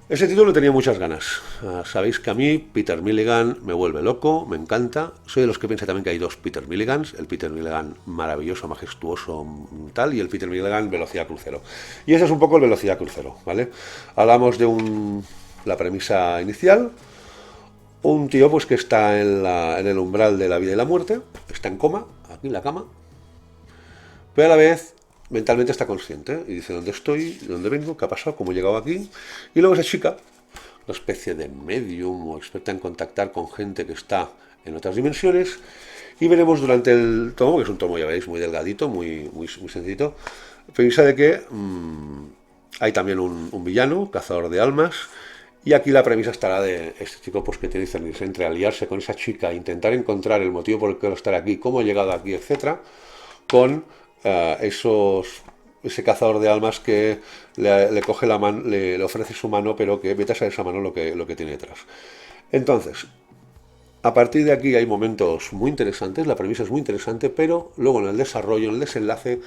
Ese título tenía muchas ganas. Sabéis que a mí Peter Milligan me vuelve loco, me encanta. Soy de los que piensa también que hay dos Peter Milligans. El Peter Milligan maravilloso, majestuoso, tal, y el Peter Milligan velocidad crucero. Y ese es un poco el velocidad crucero, ¿vale? Hablamos de la premisa inicial. Un tío pues que está en el umbral de la vida y la muerte, está en coma, aquí en la cama, pero a la vez mentalmente está consciente y dice dónde estoy, de dónde vengo, qué ha pasado, cómo he llegado aquí. Y luego esa chica, una especie de medium o experta en contactar con gente que está en otras dimensiones, y veremos durante el tomo, que es un tomo, ya veis, muy delgadito, muy sencillito, piensa de que hay también un villano, cazador de almas, y aquí la premisa estará de este chico pues que tiene que discernirse entre aliarse con esa chica, intentar encontrar el motivo por el que estar aquí, cómo ha llegado aquí, etcétera, con ese cazador de almas que le coge la mano, le ofrece su mano, pero que vete a saber esa mano lo que tiene detrás. Entonces, A partir de aquí hay momentos muy interesantes, la premisa es muy interesante, pero luego en el desarrollo, en el desenlace,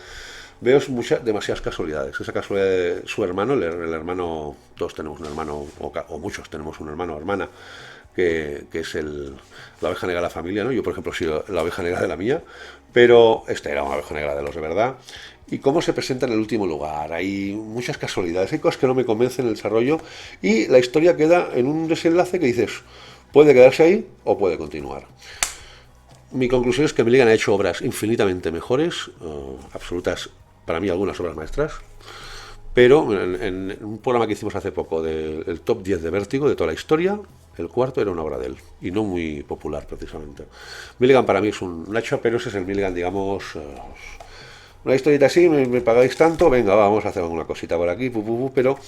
veo demasiadas casualidades. Esa casualidad de su hermano, el hermano, todos tenemos un hermano, o muchos tenemos un hermano o hermana, que es la oveja negra de la familia, ¿no? Yo, por ejemplo, soy la oveja negra de la mía, pero esta era una oveja negra de los de verdad. Y cómo se presenta en el último lugar. Hay muchas casualidades, hay cosas que no me convencen en el desarrollo y la historia queda en un desenlace que dices, puede quedarse ahí o puede continuar. Mi conclusión es que Milligan ha hecho obras infinitamente mejores, absolutas, para mí algunas obras maestras, pero en un programa que hicimos hace poco del top 10 de Vértigo, de toda la historia, el cuarto era una obra de él, y no muy popular precisamente. Milligan para mí es un hacha, pero ese es el Milligan, digamos, una historieta así, me pagáis tanto, venga, vamos a hacer alguna cosita por aquí, pero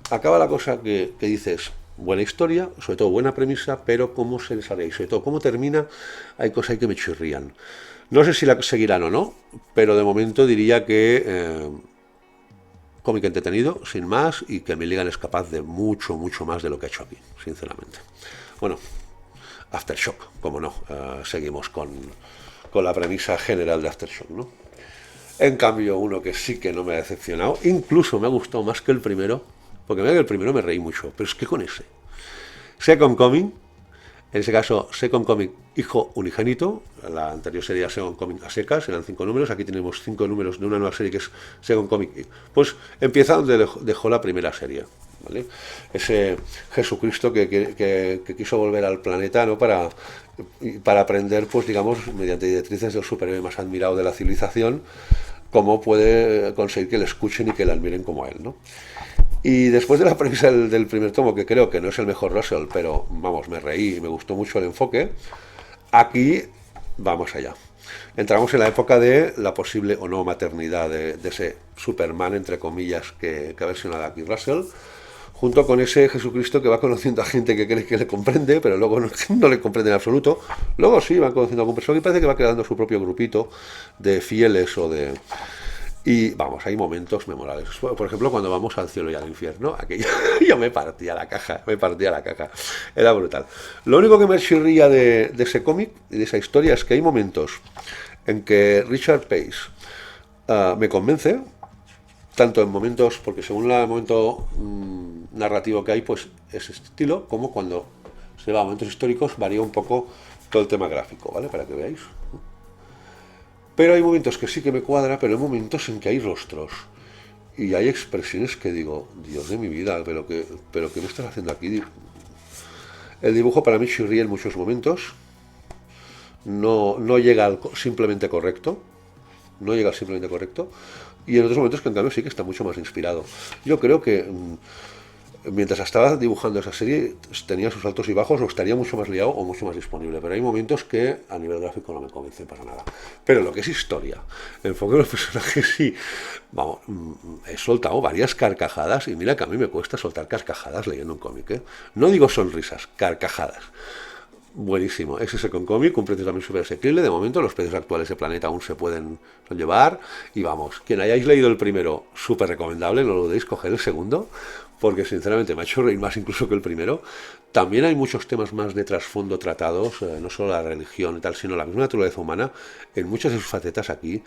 acaba la cosa que dices, buena historia, sobre todo buena premisa, pero cómo se desarrolla y sobre todo cómo termina, hay cosas ahí que me chirrían. No sé si la seguirán o no, pero de momento diría que cómic entretenido, sin más, y que Milligan es capaz de mucho, mucho más de lo que ha hecho aquí, sinceramente. Bueno, Aftershock, como no, seguimos con la premisa general de Aftershock, ¿no? En cambio, uno que sí que no me ha decepcionado, incluso me ha gustado más que el primero, porque mira que el primero me reí mucho, pero es que con ese. Second Coming, en ese caso Second Coming Hijo Unigénito, la anterior serie era Second Coming a secas, eran 5 números, aquí tenemos 5 números de una nueva serie que es Second Coming, pues empieza donde dejó la primera serie, ¿vale? Ese Jesucristo que quiso volver al planeta, ¿no? para aprender, pues digamos, mediante directrices del superhéroe más admirado de la civilización, cómo puede conseguir que le escuchen y que le admiren como a él, ¿no? Y después de la premisa del primer tomo, que creo que no es el mejor Russell, pero vamos, me reí y me gustó mucho el enfoque, aquí vamos allá. Entramos en la época de la posible o no maternidad de ese Superman, entre comillas, que ha versionado aquí Russell, junto con ese Jesucristo que va conociendo a gente que cree que le comprende, pero luego no le comprende en absoluto. Luego sí, va conociendo a algún personaje y parece que va creando su propio grupito de fieles o de... Y vamos, hay momentos memorables. Por ejemplo, cuando vamos al cielo y al infierno, aquello, yo me partía la caja. Era brutal. Lo único que me chirría de ese cómic y de esa historia es que hay momentos en que Richard Pace me convence, tanto en momentos, porque según el momento narrativo que hay, pues es estilo, como cuando se va a momentos históricos, varía un poco todo el tema gráfico, ¿vale? Para que veáis. Pero hay momentos que sí que me cuadra, pero hay momentos en que hay rostros y hay expresiones que digo, Dios de mi vida, pero ¿qué me estás haciendo aquí? El dibujo para mí chirría en muchos momentos, no llega al simplemente correcto, y en otros momentos que en cambio sí que está mucho más inspirado. Yo creo que mientras estaba dibujando esa serie tenía sus altos y bajos, o estaría mucho más liado o mucho más disponible, pero hay momentos que a nivel gráfico no me convencen para nada. Pero lo que es historia, el enfoque de los personajes, sí, vamos, he soltado varias carcajadas y mira que a mí me cuesta soltar carcajadas leyendo un cómic, ¿eh? No digo sonrisas, carcajadas. Buenísimo, es ese con cómic, un precio también súper asequible. De momento los precios actuales de Planeta aún se pueden llevar. Y vamos, quien hayáis leído el primero, súper recomendable, no lo dudéis, coger el segundo, porque sinceramente me ha hecho reír más incluso que el primero. También hay muchos temas más de trasfondo tratados, no solo la religión y tal, sino la misma naturaleza humana, en muchas de sus facetas aquí.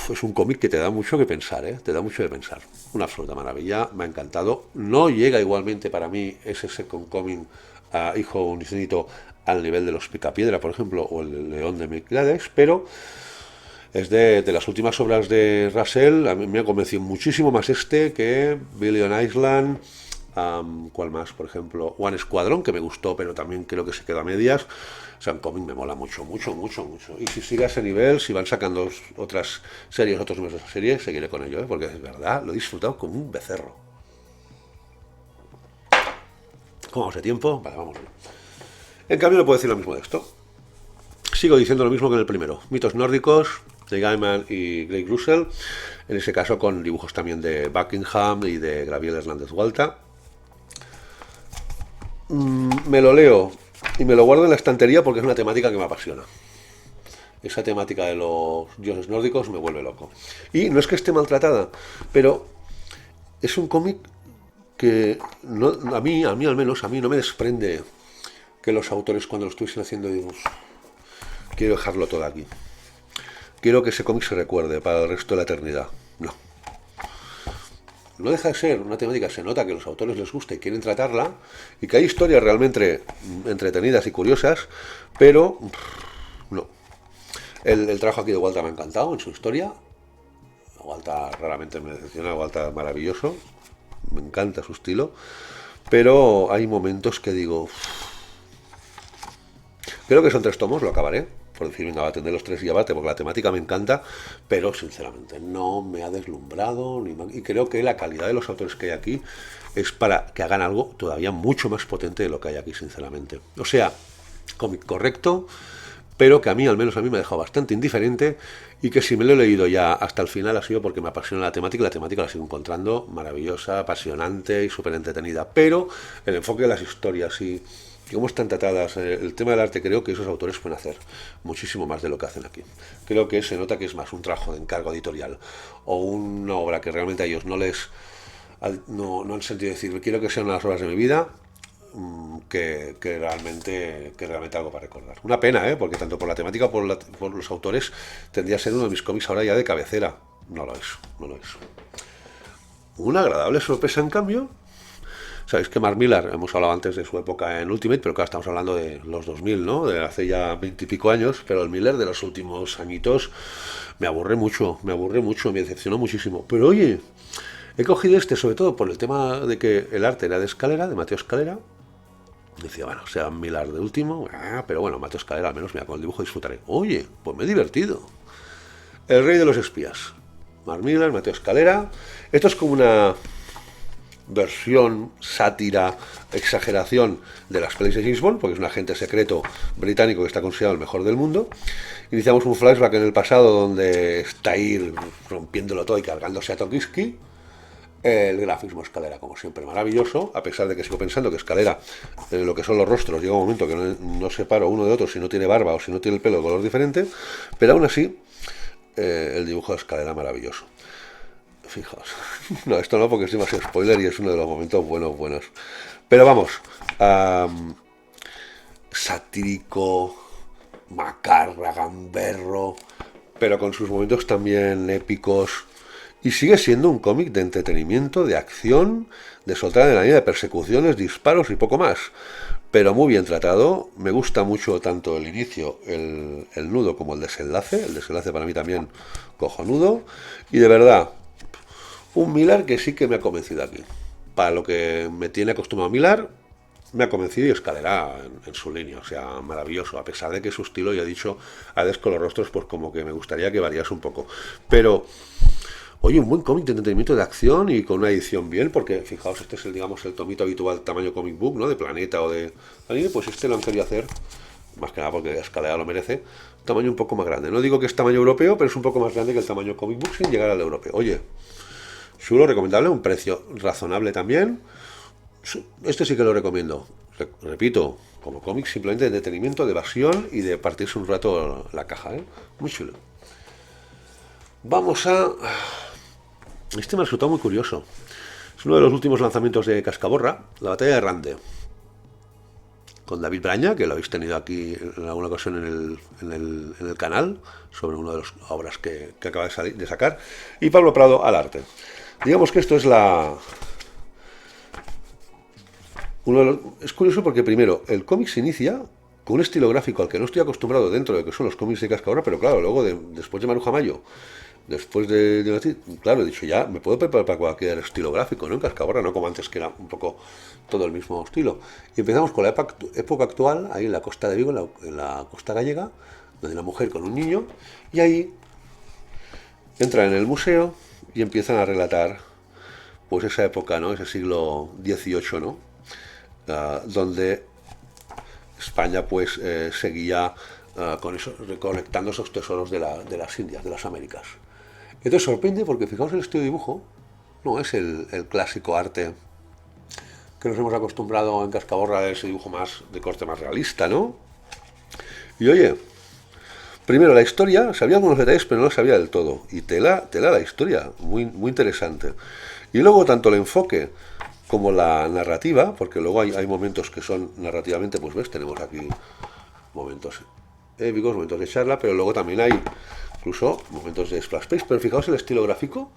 Es un cómic que te da mucho que pensar, ¿eh? Te da mucho que pensar. Una absoluta maravilla, me ha encantado. No llega igualmente para mí ese Second Coming a Hijo Unigénito al nivel de los Picapiedra, por ejemplo, o el León de Mercedes, pero es de las últimas obras de Russell. A mí me ha convencido muchísimo más este que Billion Island. ¿Cuál más? Por ejemplo, One Squadron, que me gustó, pero también creo que se quedó a medias. O sea, un cómic me mola mucho. Y si sigue a ese nivel, si van sacando otras series, otros números de esa serie, seguiré con ello, ¿eh? Porque es verdad, lo he disfrutado como un becerro. ¿Cómo vamos de tiempo? Vale, vamos bien. En cambio, no puedo decir lo mismo de esto. Sigo diciendo lo mismo que en el primero. Mitos nórdicos de Gaiman y Greg Russell, en ese caso con dibujos también de Buckingham y de Gabriel Hernández Walta. Me lo leo y me lo guardo en la estantería porque es una temática que me apasiona. Esa temática de los dioses nórdicos me vuelve loco. Y no es que esté maltratada, pero es un cómic que no, a mí al menos, a mí no me desprende que los autores cuando lo estuviesen haciendo digo, quiero dejarlo todo aquí. Quiero que ese cómic se recuerde para el resto de la eternidad. No. No deja de ser una temática, se nota que a los autores les gusta y quieren tratarla, y que hay historias realmente entretenidas y curiosas, pero no. El trabajo aquí de Walter me ha encantado en su historia. Walter raramente me decepciona, Walter maravilloso, me encanta su estilo, pero hay momentos que digo, creo que son 3 tomos, lo acabaré, por decir, venga, va a tener los 3 y abate, porque la temática me encanta, pero sinceramente no me ha deslumbrado, y creo que la calidad de los autores que hay aquí es para que hagan algo todavía mucho más potente de lo que hay aquí, sinceramente. O sea, cómic correcto, pero que a mí, al menos a mí, me ha dejado bastante indiferente, y que si me lo he leído ya hasta el final ha sido porque me apasiona la temática, y la temática la sigo encontrando maravillosa, apasionante y súper entretenida, pero el enfoque de las historias y cómo están tratadas, el tema del arte, creo que esos autores pueden hacer muchísimo más de lo que hacen aquí. Creo que se nota que es más un trabajo de encargo editorial o una obra que realmente a ellos no han sentido decir, quiero que sean las obras de mi vida, que realmente algo para recordar. Una pena, porque tanto por la temática como por los autores tendría que ser uno de mis cómics ahora ya de cabecera. No lo es. Una agradable sorpresa, en cambio. Sabéis que Mark Millar, hemos hablado antes de su época en Ultimate, pero claro, estamos hablando de los 2000, ¿no? De hace ya 20 y pico años, pero el Millar de los últimos añitos me aburre mucho, me decepcionó muchísimo. Pero oye, he cogido sobre todo por el tema de que el arte era de Escalera, de Mateo Escalera. Decía, bueno, sea Millar de último, pero bueno, Mateo Escalera, al menos, mira, con el dibujo disfrutaré. Oye, pues me he divertido. El rey de los espías. Mark Millar, Mateo Escalera. Esto es como una versión, sátira, exageración de las pelis de James Bond, porque es un agente secreto británico que está considerado el mejor del mundo. Iniciamos un flashback en el pasado donde está ahí rompiéndolo todo y cargándose a Tokiski. El grafismo Escalera, como siempre, maravilloso, a pesar de que sigo pensando que Escalera, lo que son los rostros, llega un momento que no separo uno de otro si no tiene barba o si no tiene el pelo de color diferente, pero aún así, el dibujo de Escalera maravilloso. Fijaos, no, esto no, porque es demasiado spoiler y es uno de los momentos buenos. Pero vamos, satírico, macarra, gamberro, pero con sus momentos también épicos. Y sigue siendo un cómic de entretenimiento, de acción, de soltar adrenalina, de persecuciones, disparos y poco más. Pero muy bien tratado. Me gusta mucho tanto el inicio, el nudo, como el desenlace. El desenlace para mí también cojonudo. Y de verdad, un Millar que sí que me ha convencido aquí. Para lo que me tiene acostumbrado Millar, me ha convencido, y Escalera en su línea. O sea, maravilloso. A pesar de que su estilo, ya he dicho, a veces con los rostros, pues como que me gustaría que variase un poco. Pero oye, un buen cómic de entretenimiento, de acción y con una edición bien, porque fijaos, este es el tomito habitual tamaño comic book, ¿no? De Planeta o de anime, pues este lo han querido hacer, más que nada porque Escalera lo merece, un tamaño un poco más grande. No digo que es tamaño europeo, pero es un poco más grande que el tamaño comic book sin llegar al europeo. Oye, chulo, recomendable, un precio razonable también. Este sí que lo recomiendo. Repito, como cómic simplemente de entretenimiento, de evasión y de partirse un rato la caja, Muy chulo. Vamos a... Este me ha resultado muy curioso. Es uno de los últimos lanzamientos de Cascaborra, la batalla de Rande. Con David Braña, que lo habéis tenido aquí en alguna ocasión en el canal, sobre una de las obras que acaba de sacar. Y Pablo Prado al arte. Digamos que esto es es curioso porque primero, el cómic se inicia con un estilo gráfico al que no estoy acostumbrado dentro de lo que son los cómics de Cascaborra, pero claro, luego después de Maruja Mayo, después claro, he dicho, ya me puedo preparar para cualquier estilo gráfico, ¿no? En Cascaborra, no como antes, que era un poco todo el mismo estilo. Y empezamos con la época actual, ahí en la costa de Vigo, en la costa gallega, donde hay una mujer con un niño, y ahí entran en el museo y empiezan a relatar, pues esa época, ¿no? Ese siglo XVIII, ¿no? Donde España, pues, seguía recolectando esos tesoros de las Indias, de las Américas. Entonces sorprende porque fijaos el estilo de dibujo, no es el clásico arte que nos hemos acostumbrado en Cascaborra a ese dibujo más de corte más realista, ¿no? Y oye, primero la historia, sabía algunos detalles pero no lo sabía del todo, y tela la historia, muy interesante. Y luego tanto el enfoque como la narrativa, porque luego hay momentos que son narrativamente, pues ves, tenemos aquí momentos épicos, momentos de charla, pero luego también hay incluso momentos de splash page, pero fijaos el estilo gráfico,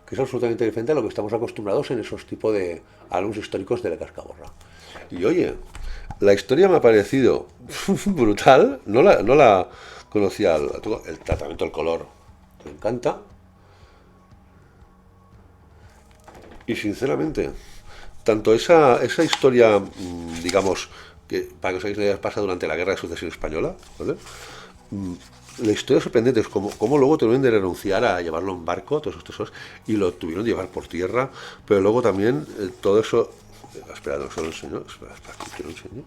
que es absolutamente diferente a lo que estamos acostumbrados en esos tipos de álbumes históricos de la Cascaborra. Y oye, la historia me ha parecido brutal, no la conocía, el tratamiento del color me encanta, y sinceramente, tanto esa historia, digamos, que para que os hagáis una idea, pasa durante la Guerra de Sucesión Española, ¿vale? La historia sorprendente es cómo luego tuvieron de renunciar a llevarlo en barco, todos estos tesoros, y lo tuvieron de llevar por tierra, pero luego también todo eso. Espera, no se lo enseño, espera, que lo enseño.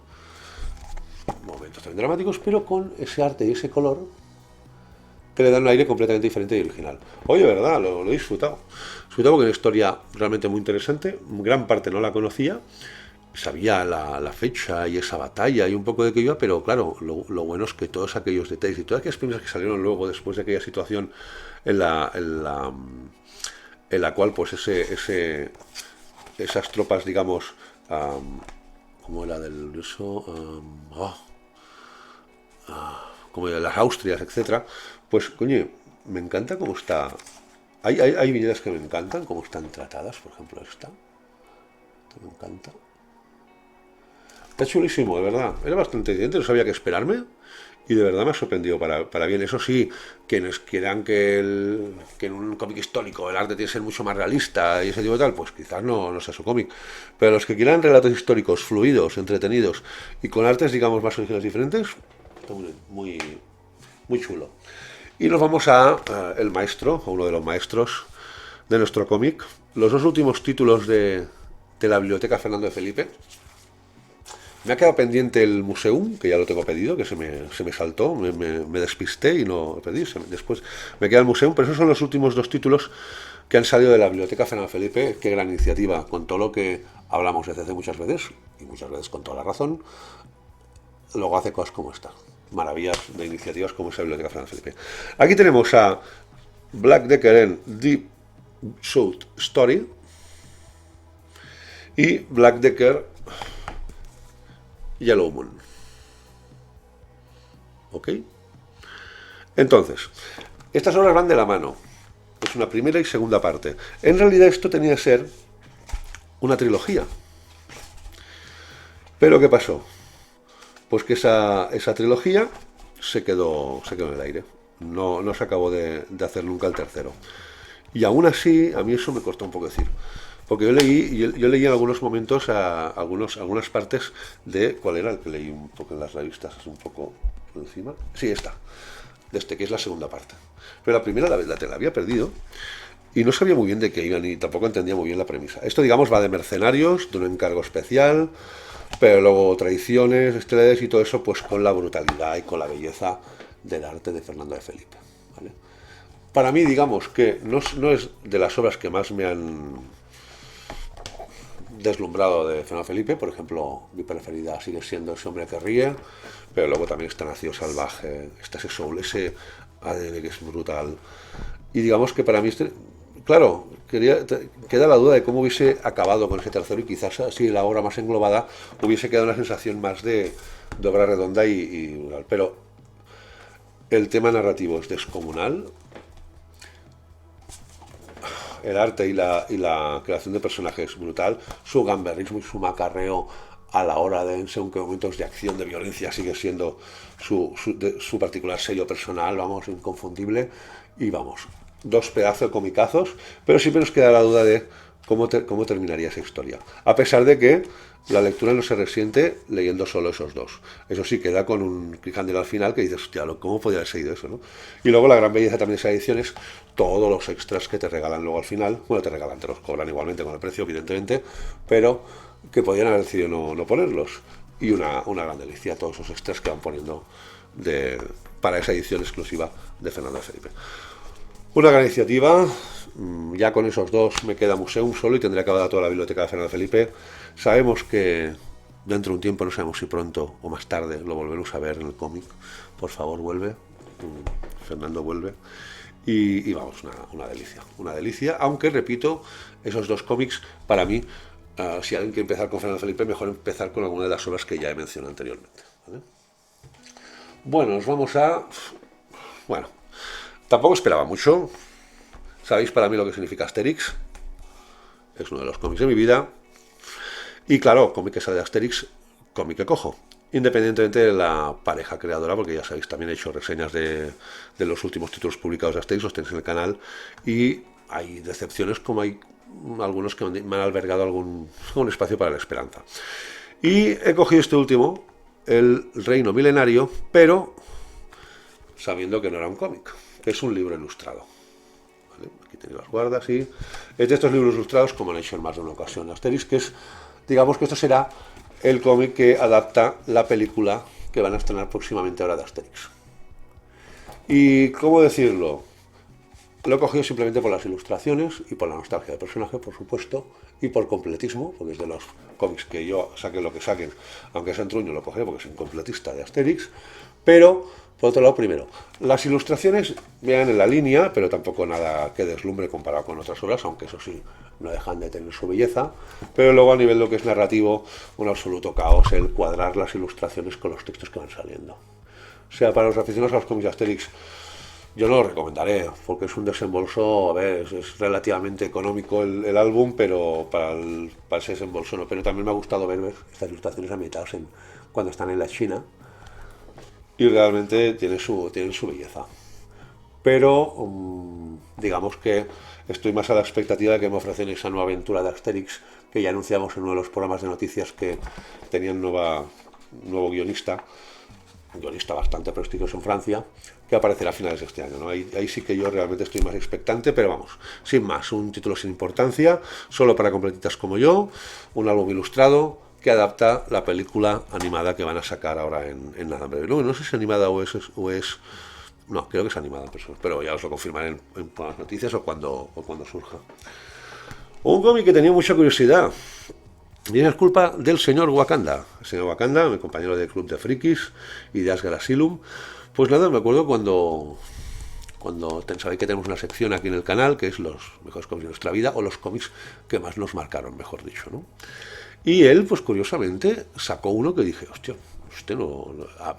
Momentos también dramáticos, pero con ese arte y ese color que le dan un aire completamente diferente y original. Oye, verdad, lo he disfrutado. He disfrutado porque es una historia realmente muy interesante, gran parte no la conocía, sabía la fecha y esa batalla y un poco de qué iba, pero claro, lo bueno es que todos aquellos detalles y todas aquellas primeras que salieron luego después de aquella situación en la cual pues esas tropas, digamos, como la del eso, como de las Austrias, etcétera, pues coño, me encanta cómo está. Hay viñetas que me encantan, cómo están tratadas, por ejemplo esta me encanta. Está chulísimo, de verdad. Era bastante evidente, no sabía qué esperarme. Y de verdad me ha sorprendido para bien. Eso sí, quienes quieran que en un cómic histórico el arte tiene que ser mucho más realista y ese tipo de tal, pues quizás no sea su cómic. Pero los que quieran relatos históricos fluidos, entretenidos y con artes, digamos, más originales diferentes, está muy chulo. Y nos vamos a el maestro, a uno de los maestros de nuestro cómic. Los dos últimos títulos de la Biblioteca Fernando de Felipe. Me ha quedado pendiente el Museum, que ya lo tengo pedido, que se me saltó, me despisté y no lo pedí. Después me queda el Museum, pero esos son los últimos dos títulos que han salido de la Biblioteca Fernando Felipe. Qué gran iniciativa, con todo lo que hablamos desde hace muchas veces, y muchas veces con toda la razón, luego hace cosas como esta. Maravillas de iniciativas como esa Biblioteca Fernando Felipe. Aquí tenemos a Black Decker en Deep South Story y Black Decker Yellow Moon. ¿Ok? Entonces, estas obras van de la mano. Es una primera y segunda parte. En realidad esto tenía que ser una trilogía. Pero ¿qué pasó? Pues que esa trilogía se quedó en el aire. No se acabó de hacer nunca el tercero. Y aún así, a mí eso me costó un poco decir. Porque yo leí en algunos momentos algunas partes de. ¿Cuál era el que leí un poco en las revistas? Es un poco por encima. Sí, esta. De este, que es la segunda parte. Pero la primera te la había perdido. Y no sabía muy bien de qué iban y tampoco entendía muy bien la premisa. Esto, digamos, va de mercenarios, de un encargo especial, pero luego traiciones, estrellas y todo eso, pues con la brutalidad y con la belleza del arte de Fernando de Felipe. ¿Vale? Para mí, digamos que no es de las obras que más me han deslumbrado de Fernando Felipe. Por ejemplo, mi preferida sigue siendo Ese hombre que ríe, pero luego también está Nacido Salvaje, está ese soul, ese ADN que es brutal. Y digamos que para mí, claro, queda la duda de cómo hubiese acabado con ese tercero y quizás así la obra más englobada hubiese quedado una sensación más de obra redonda y pero el tema narrativo es descomunal. El arte y la creación de personajes brutal, su gamberrismo y su macarreo a la hora de, según qué momentos de acción, de violencia, sigue siendo su particular sello personal, vamos, inconfundible. Y vamos, dos pedazos de comicazos, pero siempre nos queda la duda de cómo terminaría esa historia. A pesar de que la lectura no se resiente leyendo solo esos dos. Eso sí, queda con un cliffhanger al final que dices, hostia, ¿cómo podría haber seguido eso, no? Y luego la gran belleza también de esa edición es todos los extras que te regalan luego al final. Bueno, te los cobran igualmente con el precio, evidentemente, pero que podían haber decidido no ponerlos. Y una gran delicia, todos esos extras que van poniendo para esa edición exclusiva de Fernando Felipe. Una gran iniciativa. Ya con esos dos me queda Museum solo y tendré acabada toda la biblioteca de Fernando Felipe. Sabemos que dentro de un tiempo, no sabemos si pronto o más tarde, lo volveremos a ver en el cómic. Por favor, vuelve. Fernando vuelve. Y vamos, una delicia. Una delicia, aunque repito, esos dos cómics para mí Si alguien quiere empezar con Fernando Felipe, mejor empezar con alguna de las obras que ya he mencionado anteriormente, ¿vale? Bueno, nos vamos a... Bueno, tampoco esperaba mucho. ¿Sabéis para mí lo que significa Asterix? Es uno de los cómics de mi vida. Y claro, cómic que sale de Asterix, cómic que cojo. Independientemente de la pareja creadora, porque ya sabéis, también he hecho reseñas de los últimos títulos publicados de Asterix, los tenéis en el canal. Y hay decepciones como hay algunos que me han albergado algún espacio para la esperanza. Y he cogido este último, El Reino Milenario, pero sabiendo que no era un cómic, que es un libro ilustrado. ¿Vale? Aquí tenéis las guardas y es de estos libros ilustrados, como han hecho en más de una ocasión Asterix, que es, digamos que esto será el cómic que adapta la película que van a estrenar próximamente ahora de Asterix. Y, ¿cómo decirlo? Lo he cogido simplemente por las ilustraciones y por la nostalgia del personaje, por supuesto, y por completismo, porque es de los cómics que yo saque lo que saquen, aunque sea en truño lo cogeré porque soy un completista de Asterix. Pero, por otro lado, primero, las ilustraciones vean en la línea, pero tampoco nada que deslumbre comparado con otras obras, aunque eso sí, no dejan de tener su belleza. Pero luego a nivel de lo que es narrativo, un absoluto caos el cuadrar las ilustraciones con los textos que van saliendo. O sea, para los aficionados a los cómics de Asterix, yo no lo recomendaré, porque es un desembolso, a ver, es relativamente económico el álbum, pero para ese desembolso no. Pero también me ha gustado ver estas ilustraciones ambientadas cuando están en la China, y realmente tienen su belleza. Pero digamos que estoy más a la expectativa de que me ofrecen esa nueva aventura de Asterix, que ya anunciamos en uno de los programas de noticias que tenían nuevo guionista, un guionista bastante prestigioso en Francia, que aparecerá a finales de este año, ¿no? Ahí sí que yo realmente estoy más expectante, pero vamos, sin más, un título sin importancia, solo para completitas como yo, un álbum ilustrado que adapta la película animada que van a sacar ahora en nada breve. No sé si es animada o es no, creo que es animada, pero ya os lo confirmaré en las noticias o cuando surja. Un cómic que tenía mucha curiosidad. Y es culpa del señor Wakanda. El señor Wakanda, mi compañero del Club de Frikis y de Asgard Asylum. Pues nada, me acuerdo cuando sabéis que tenemos una sección aquí en el canal que es los mejores cómics de nuestra vida, o los cómics que más nos marcaron, mejor dicho, ¿no? Y él, pues curiosamente, sacó uno que dije, hostia, usted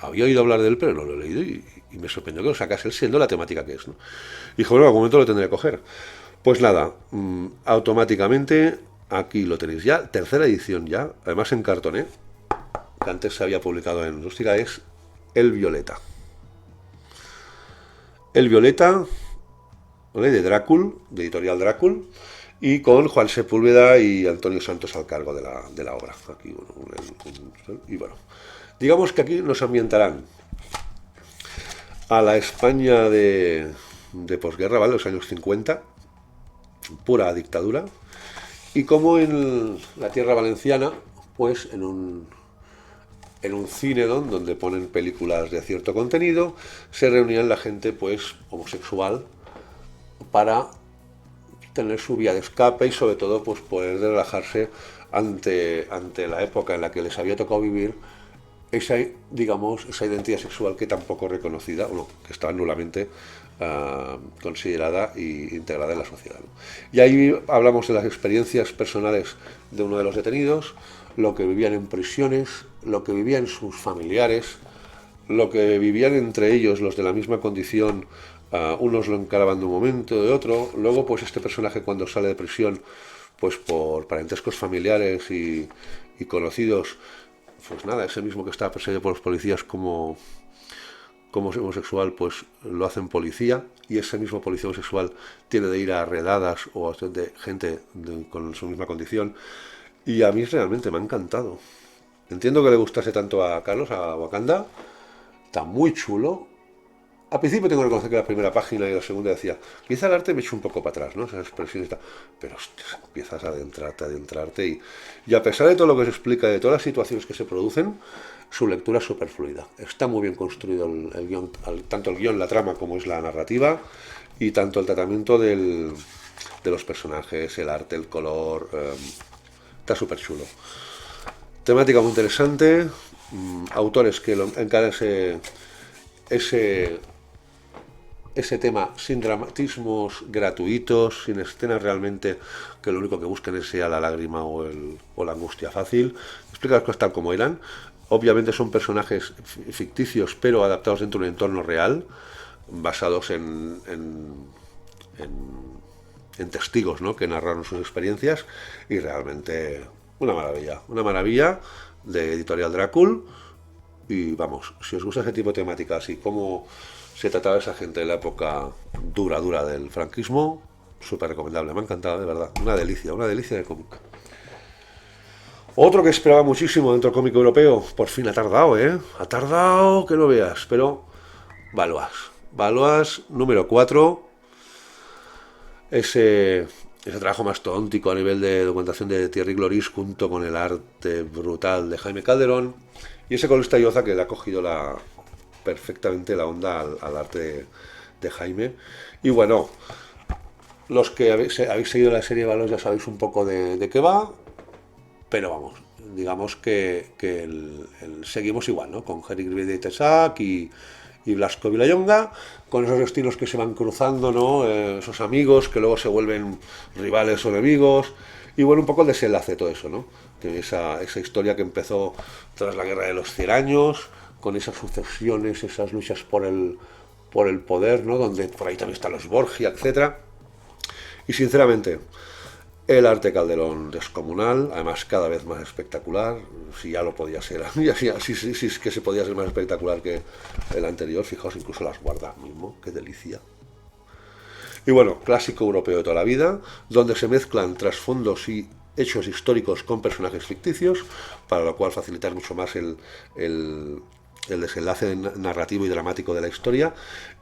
había oído hablar de él, pero no lo he leído, y me sorprendió que lo sacase él siendo la temática que es, ¿no? Y dijo, bueno, en algún momento lo tendré que coger. Pues nada, automáticamente aquí lo tenéis ya, tercera edición ya, además en cartoné, que antes se había publicado en rústica, es El Violeta. El Violeta, ¿vale? De Drácula, de Editorial Drácula, y con Juan Sepúlveda y Antonio Santos al cargo de la obra. Aquí, y bueno, digamos que aquí nos ambientarán a la España de posguerra, ¿vale? Los años 50, pura dictadura, y como en la tierra valenciana, pues en un cine donde ponen películas de cierto contenido, se reunían la gente pues homosexual para tener su vía de escape y sobre todo pues poder relajarse ante la época en la que les había tocado vivir esa identidad sexual que tampoco reconocida, o no, que estaba nulamente considerada e integrada en la sociedad, ¿no? Y ahí hablamos de las experiencias personales de uno de los detenidos, lo que vivían en prisiones, lo que vivían sus familiares, lo que vivían entre ellos los de la misma condición. Unos lo encaraban de un momento, de otro. Luego, pues este personaje cuando sale de prisión, pues por parentescos familiares y conocidos, pues nada, ese mismo que estaba perseguido por los policías como homosexual, pues lo hacen policía, y ese mismo policía homosexual tiene de ir a redadas o de gente con su misma condición. Y a mí realmente me ha encantado. Entiendo que le gustase tanto a Carlos, a Wakanda. Está muy chulo. Al principio tengo que reconocer que la primera página y la segunda decía, quizá el arte me echa un poco para atrás, ¿no? Esas expresiones, pero hostia, empiezas a adentrarte y a pesar de todo lo que se explica, de todas las situaciones que se producen, su lectura es súper fluida. Está muy bien construido el guión, tanto el guión, la trama, como es la narrativa, y tanto el tratamiento de los personajes, el arte, el color, está súper chulo. Temática muy interesante, autores que encaran ese ese tema sin dramatismos gratuitos, sin escenas realmente que lo único que busquen es sea la lágrima o la angustia fácil. Explica las cosas tal como eran. Obviamente son personajes ficticios, pero adaptados dentro de un entorno real, basados en testigos, ¿no?, que narraron sus experiencias, y realmente una maravilla de Editorial Drácula. Y vamos, si os gusta ese tipo de temáticas y cómo se trataba esa gente en la época dura del franquismo, súper recomendable, me ha encantado, de verdad, una delicia de cómic. Otro que esperaba muchísimo dentro del cómic europeo, por fin ha tardado, ¿eh? Ha tardado que no veas, pero Valois. Valois número 4, ese trabajo mastodóntico a nivel de documentación de Thierry Gloris junto con el arte brutal de Jaime Calderón y ese colorista Lloza que le ha cogido perfectamente la onda al arte de Jaime. Y bueno, los que habéis seguido la serie de Valois ya sabéis un poco de qué va, pero vamos, digamos que seguimos igual, ¿no? Con Henrik Grivet de Tesac y Blasco Villayonga, con esos estilos que se van cruzando, ¿no? Esos amigos que luego se vuelven rivales o enemigos, y bueno, un poco el desenlace de todo eso, ¿no? Que esa historia que empezó tras la Guerra de los 100 años, con esas sucesiones, esas luchas por el poder, ¿no? Donde por ahí también están los Borgia, etcétera. Y sinceramente, el arte Calderón descomunal, además cada vez más espectacular, si ya lo podía ser, si es que se podía ser más espectacular que el anterior, fijaos, incluso las guardas mismo, qué delicia. Y bueno, clásico europeo de toda la vida, donde se mezclan trasfondos y hechos históricos con personajes ficticios, para lo cual facilitar mucho más el desenlace narrativo y dramático de la historia,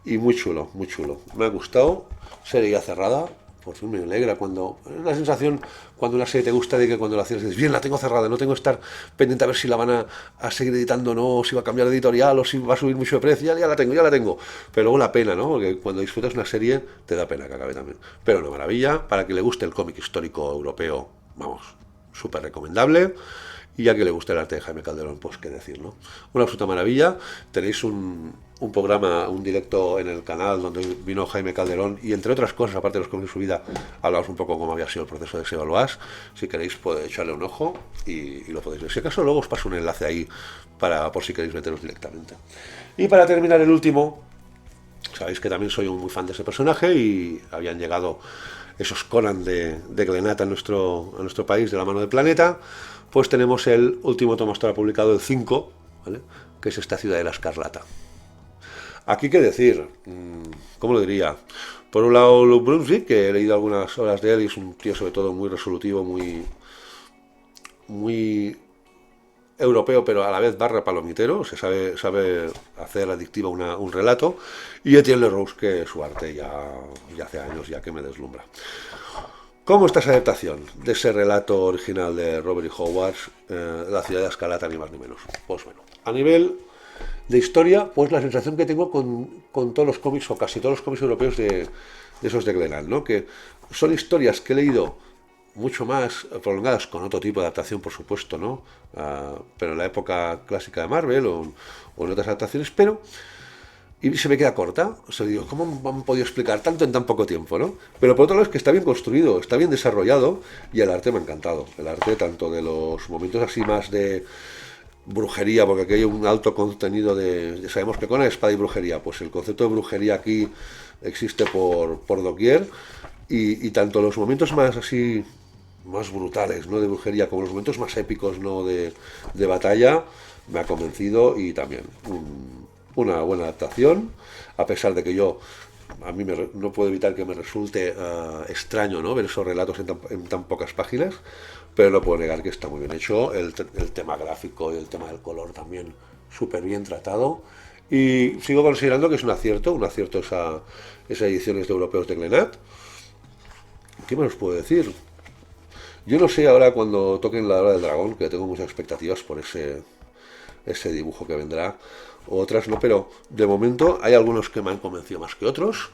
y muy chulo, muy chulo. Me ha gustado, serie ya cerrada. Por fin me alegra cuando... Es una sensación cuando una serie te gusta de que cuando la cierras dices, bien, la tengo cerrada, no tengo que estar pendiente a ver si la van a seguir editando o no, o si va a cambiar de editorial, o si va a subir mucho de precio, ya la tengo. Pero luego la pena, ¿no? Porque cuando disfrutas una serie te da pena que acabe también. Pero una maravilla, para que le guste el cómic histórico europeo, vamos, súper recomendable. Y ya que le gusta el arte de Jaime Calderón, pues qué decir, ¿no? Una absoluta maravilla. Tenéis un programa, un directo en el canal donde vino Jaime Calderón y entre otras cosas, aparte de los cómics de su vida, hablamos un poco cómo había sido el proceso de ese Valois. Si queréis podéis echarle un ojo y lo podéis ver. Si acaso luego os paso un enlace ahí por si queréis meteros directamente. Y para terminar el último, sabéis que también soy un muy fan de ese personaje y habían llegado esos Conan de Glenat a nuestro país de la mano de Planeta. Pues tenemos el último tomo hasta ahora publicado, el 5, ¿vale?, que es esta Ciudad de la Escarlata. Aquí qué decir, ¿cómo lo diría? Por un lado, Luke Brunswick, que he leído algunas obras de él y es un tío sobre todo muy resolutivo, muy europeo, pero a la vez barra palomitero, se sabe hacer adictiva un relato, y Etienne Leroux, que su arte ya hace años ya que me deslumbra. ¿Cómo está esa adaptación de ese relato original de Robert E. Howard, La Ciudad de la Escarlata, ni más ni menos? Pues bueno, a nivel de historia, pues la sensación que tengo con todos los cómics, o casi todos los cómics europeos de esos de Glenat, ¿no? Que son historias que he leído mucho más prolongadas, con otro tipo de adaptación, por supuesto, ¿no? Pero en la época clásica de Marvel o en otras adaptaciones, pero... Y se me queda corta, o sea, digo, ¿cómo han podido explicar tanto en tan poco tiempo, no? Pero por otro lado es que está bien construido, está bien desarrollado y el arte me ha encantado. El arte tanto de los momentos así más de brujería, porque aquí hay un alto contenido sabemos que con la espada y brujería, pues el concepto de brujería aquí existe por doquier, y tanto los momentos más así, más brutales, ¿no?, de brujería, como los momentos más épicos, ¿no?, de batalla, me ha convencido, y también una buena adaptación, a pesar de que a mí no puedo evitar que me resulte extraño, ¿no?, ver esos relatos en tan pocas páginas, pero no puedo negar que está muy bien hecho, el tema gráfico y el tema del color también súper bien tratado, y sigo considerando que es un acierto esas ediciones de europeos de Glenat. ¿Qué más os puedo decir? Yo no sé ahora cuando toquen la Hora del Dragón, que tengo muchas expectativas por ese dibujo que vendrá, otras no, pero de momento hay algunos que me han convencido más que otros.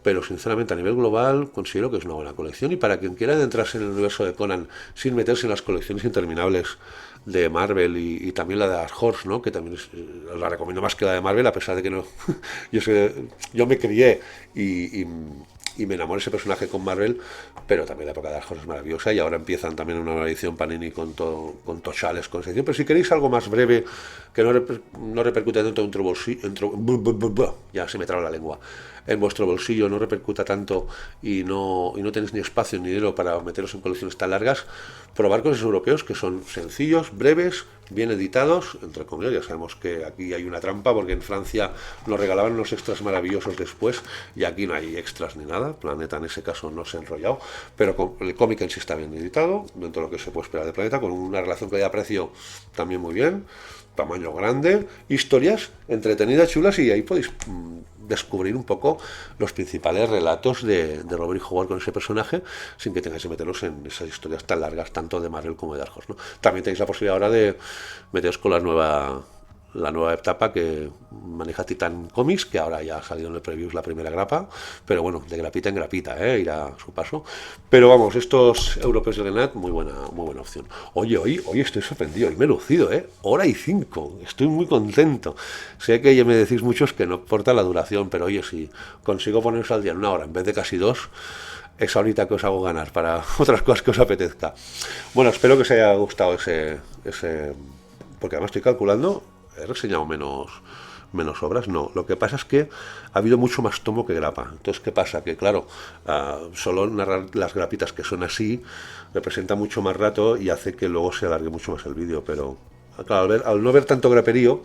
Pero sinceramente a nivel global considero que es una buena colección, y para quien quiera adentrarse en el universo de Conan sin meterse en las colecciones interminables de Marvel y también la de Dark Horse, ¿no? Que también la recomiendo más que la de Marvel, a pesar de que no yo me crié y me enamoré de ese personaje con Marvel, pero también la época de Dark Horse es maravillosa, y ahora empiezan también una nueva edición Panini con Tochales, con sección. Pero si queréis algo más breve, que no repercute tanto en bolsillo, ya se me traba la lengua, en vuestro bolsillo, no repercuta tanto y no tenéis ni espacio ni dinero para meteros en colecciones tan largas, probar con los europeos, que son sencillos, breves, bien editados, entre comillas. Ya sabemos que aquí hay una trampa, porque en Francia nos regalaban unos extras maravillosos después, y aquí no hay extras ni nada. Planeta en ese caso no se ha enrollado, pero el cómic en sí está bien editado, dentro de lo que se puede esperar de Planeta, con una relación calidad-precio también muy bien, tamaño grande, historias entretenidas, chulas, y ahí podéis descubrir un poco los principales relatos de Robert Howard con ese personaje, sin que tengáis que meteros en esas historias tan largas, tanto de Marvel como de Dark Horse, ¿no? También tenéis la posibilidad ahora de meteros con la nueva etapa que maneja Titan Comics, que ahora ya ha salido en el preview la primera grapa, pero bueno, de grapita en grapita, irá a su paso. Pero vamos, estos europeos de Granat, muy buena opción. Oye, hoy estoy sorprendido, hoy me he lucido, hora y 5, estoy muy contento. Sé que ya me decís muchos que no importa la duración, pero oye, si consigo poneros al día en una hora en vez de casi dos, es ahorita que os hago ganar para otras cosas que os apetezca. Bueno, espero que os haya gustado ese porque además estoy calculando, he reseñado menos obras. No, lo que pasa es que ha habido mucho más tomo que grapa. Entonces, ¿qué pasa? Que claro, solo narrar las grapitas que son así representa mucho más rato y hace que luego se alargue mucho más el vídeo. Pero claro, al no ver tanto graperío,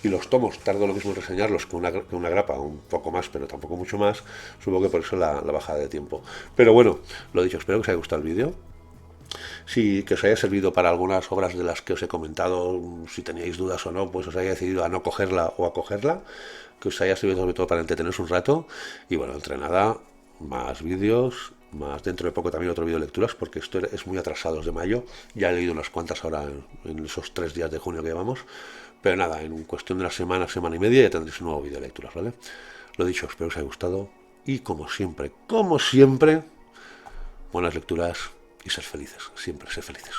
y los tomos tardo lo mismo en reseñarlos que una grapa, un poco más, pero tampoco mucho más, supongo que por eso la bajada de tiempo. Pero bueno, lo dicho, espero que os haya gustado el vídeo. Si que os haya servido para algunas obras de las que os he comentado, si teníais dudas o no, pues os haya decidido a no cogerla o a cogerla, que os haya servido sobre todo para entreteneros un rato. Y bueno, entre nada, más vídeos, más dentro de poco también otro vídeo de lecturas, porque esto es muy atrasado, es de mayo, ya he leído unas cuantas ahora en esos 3 días de junio que llevamos, pero nada, en cuestión de una semana y media ya tendréis un nuevo vídeo de lecturas, ¿vale? Lo dicho, espero que os haya gustado, y como siempre, buenas lecturas, y ser felices, siempre ser felices.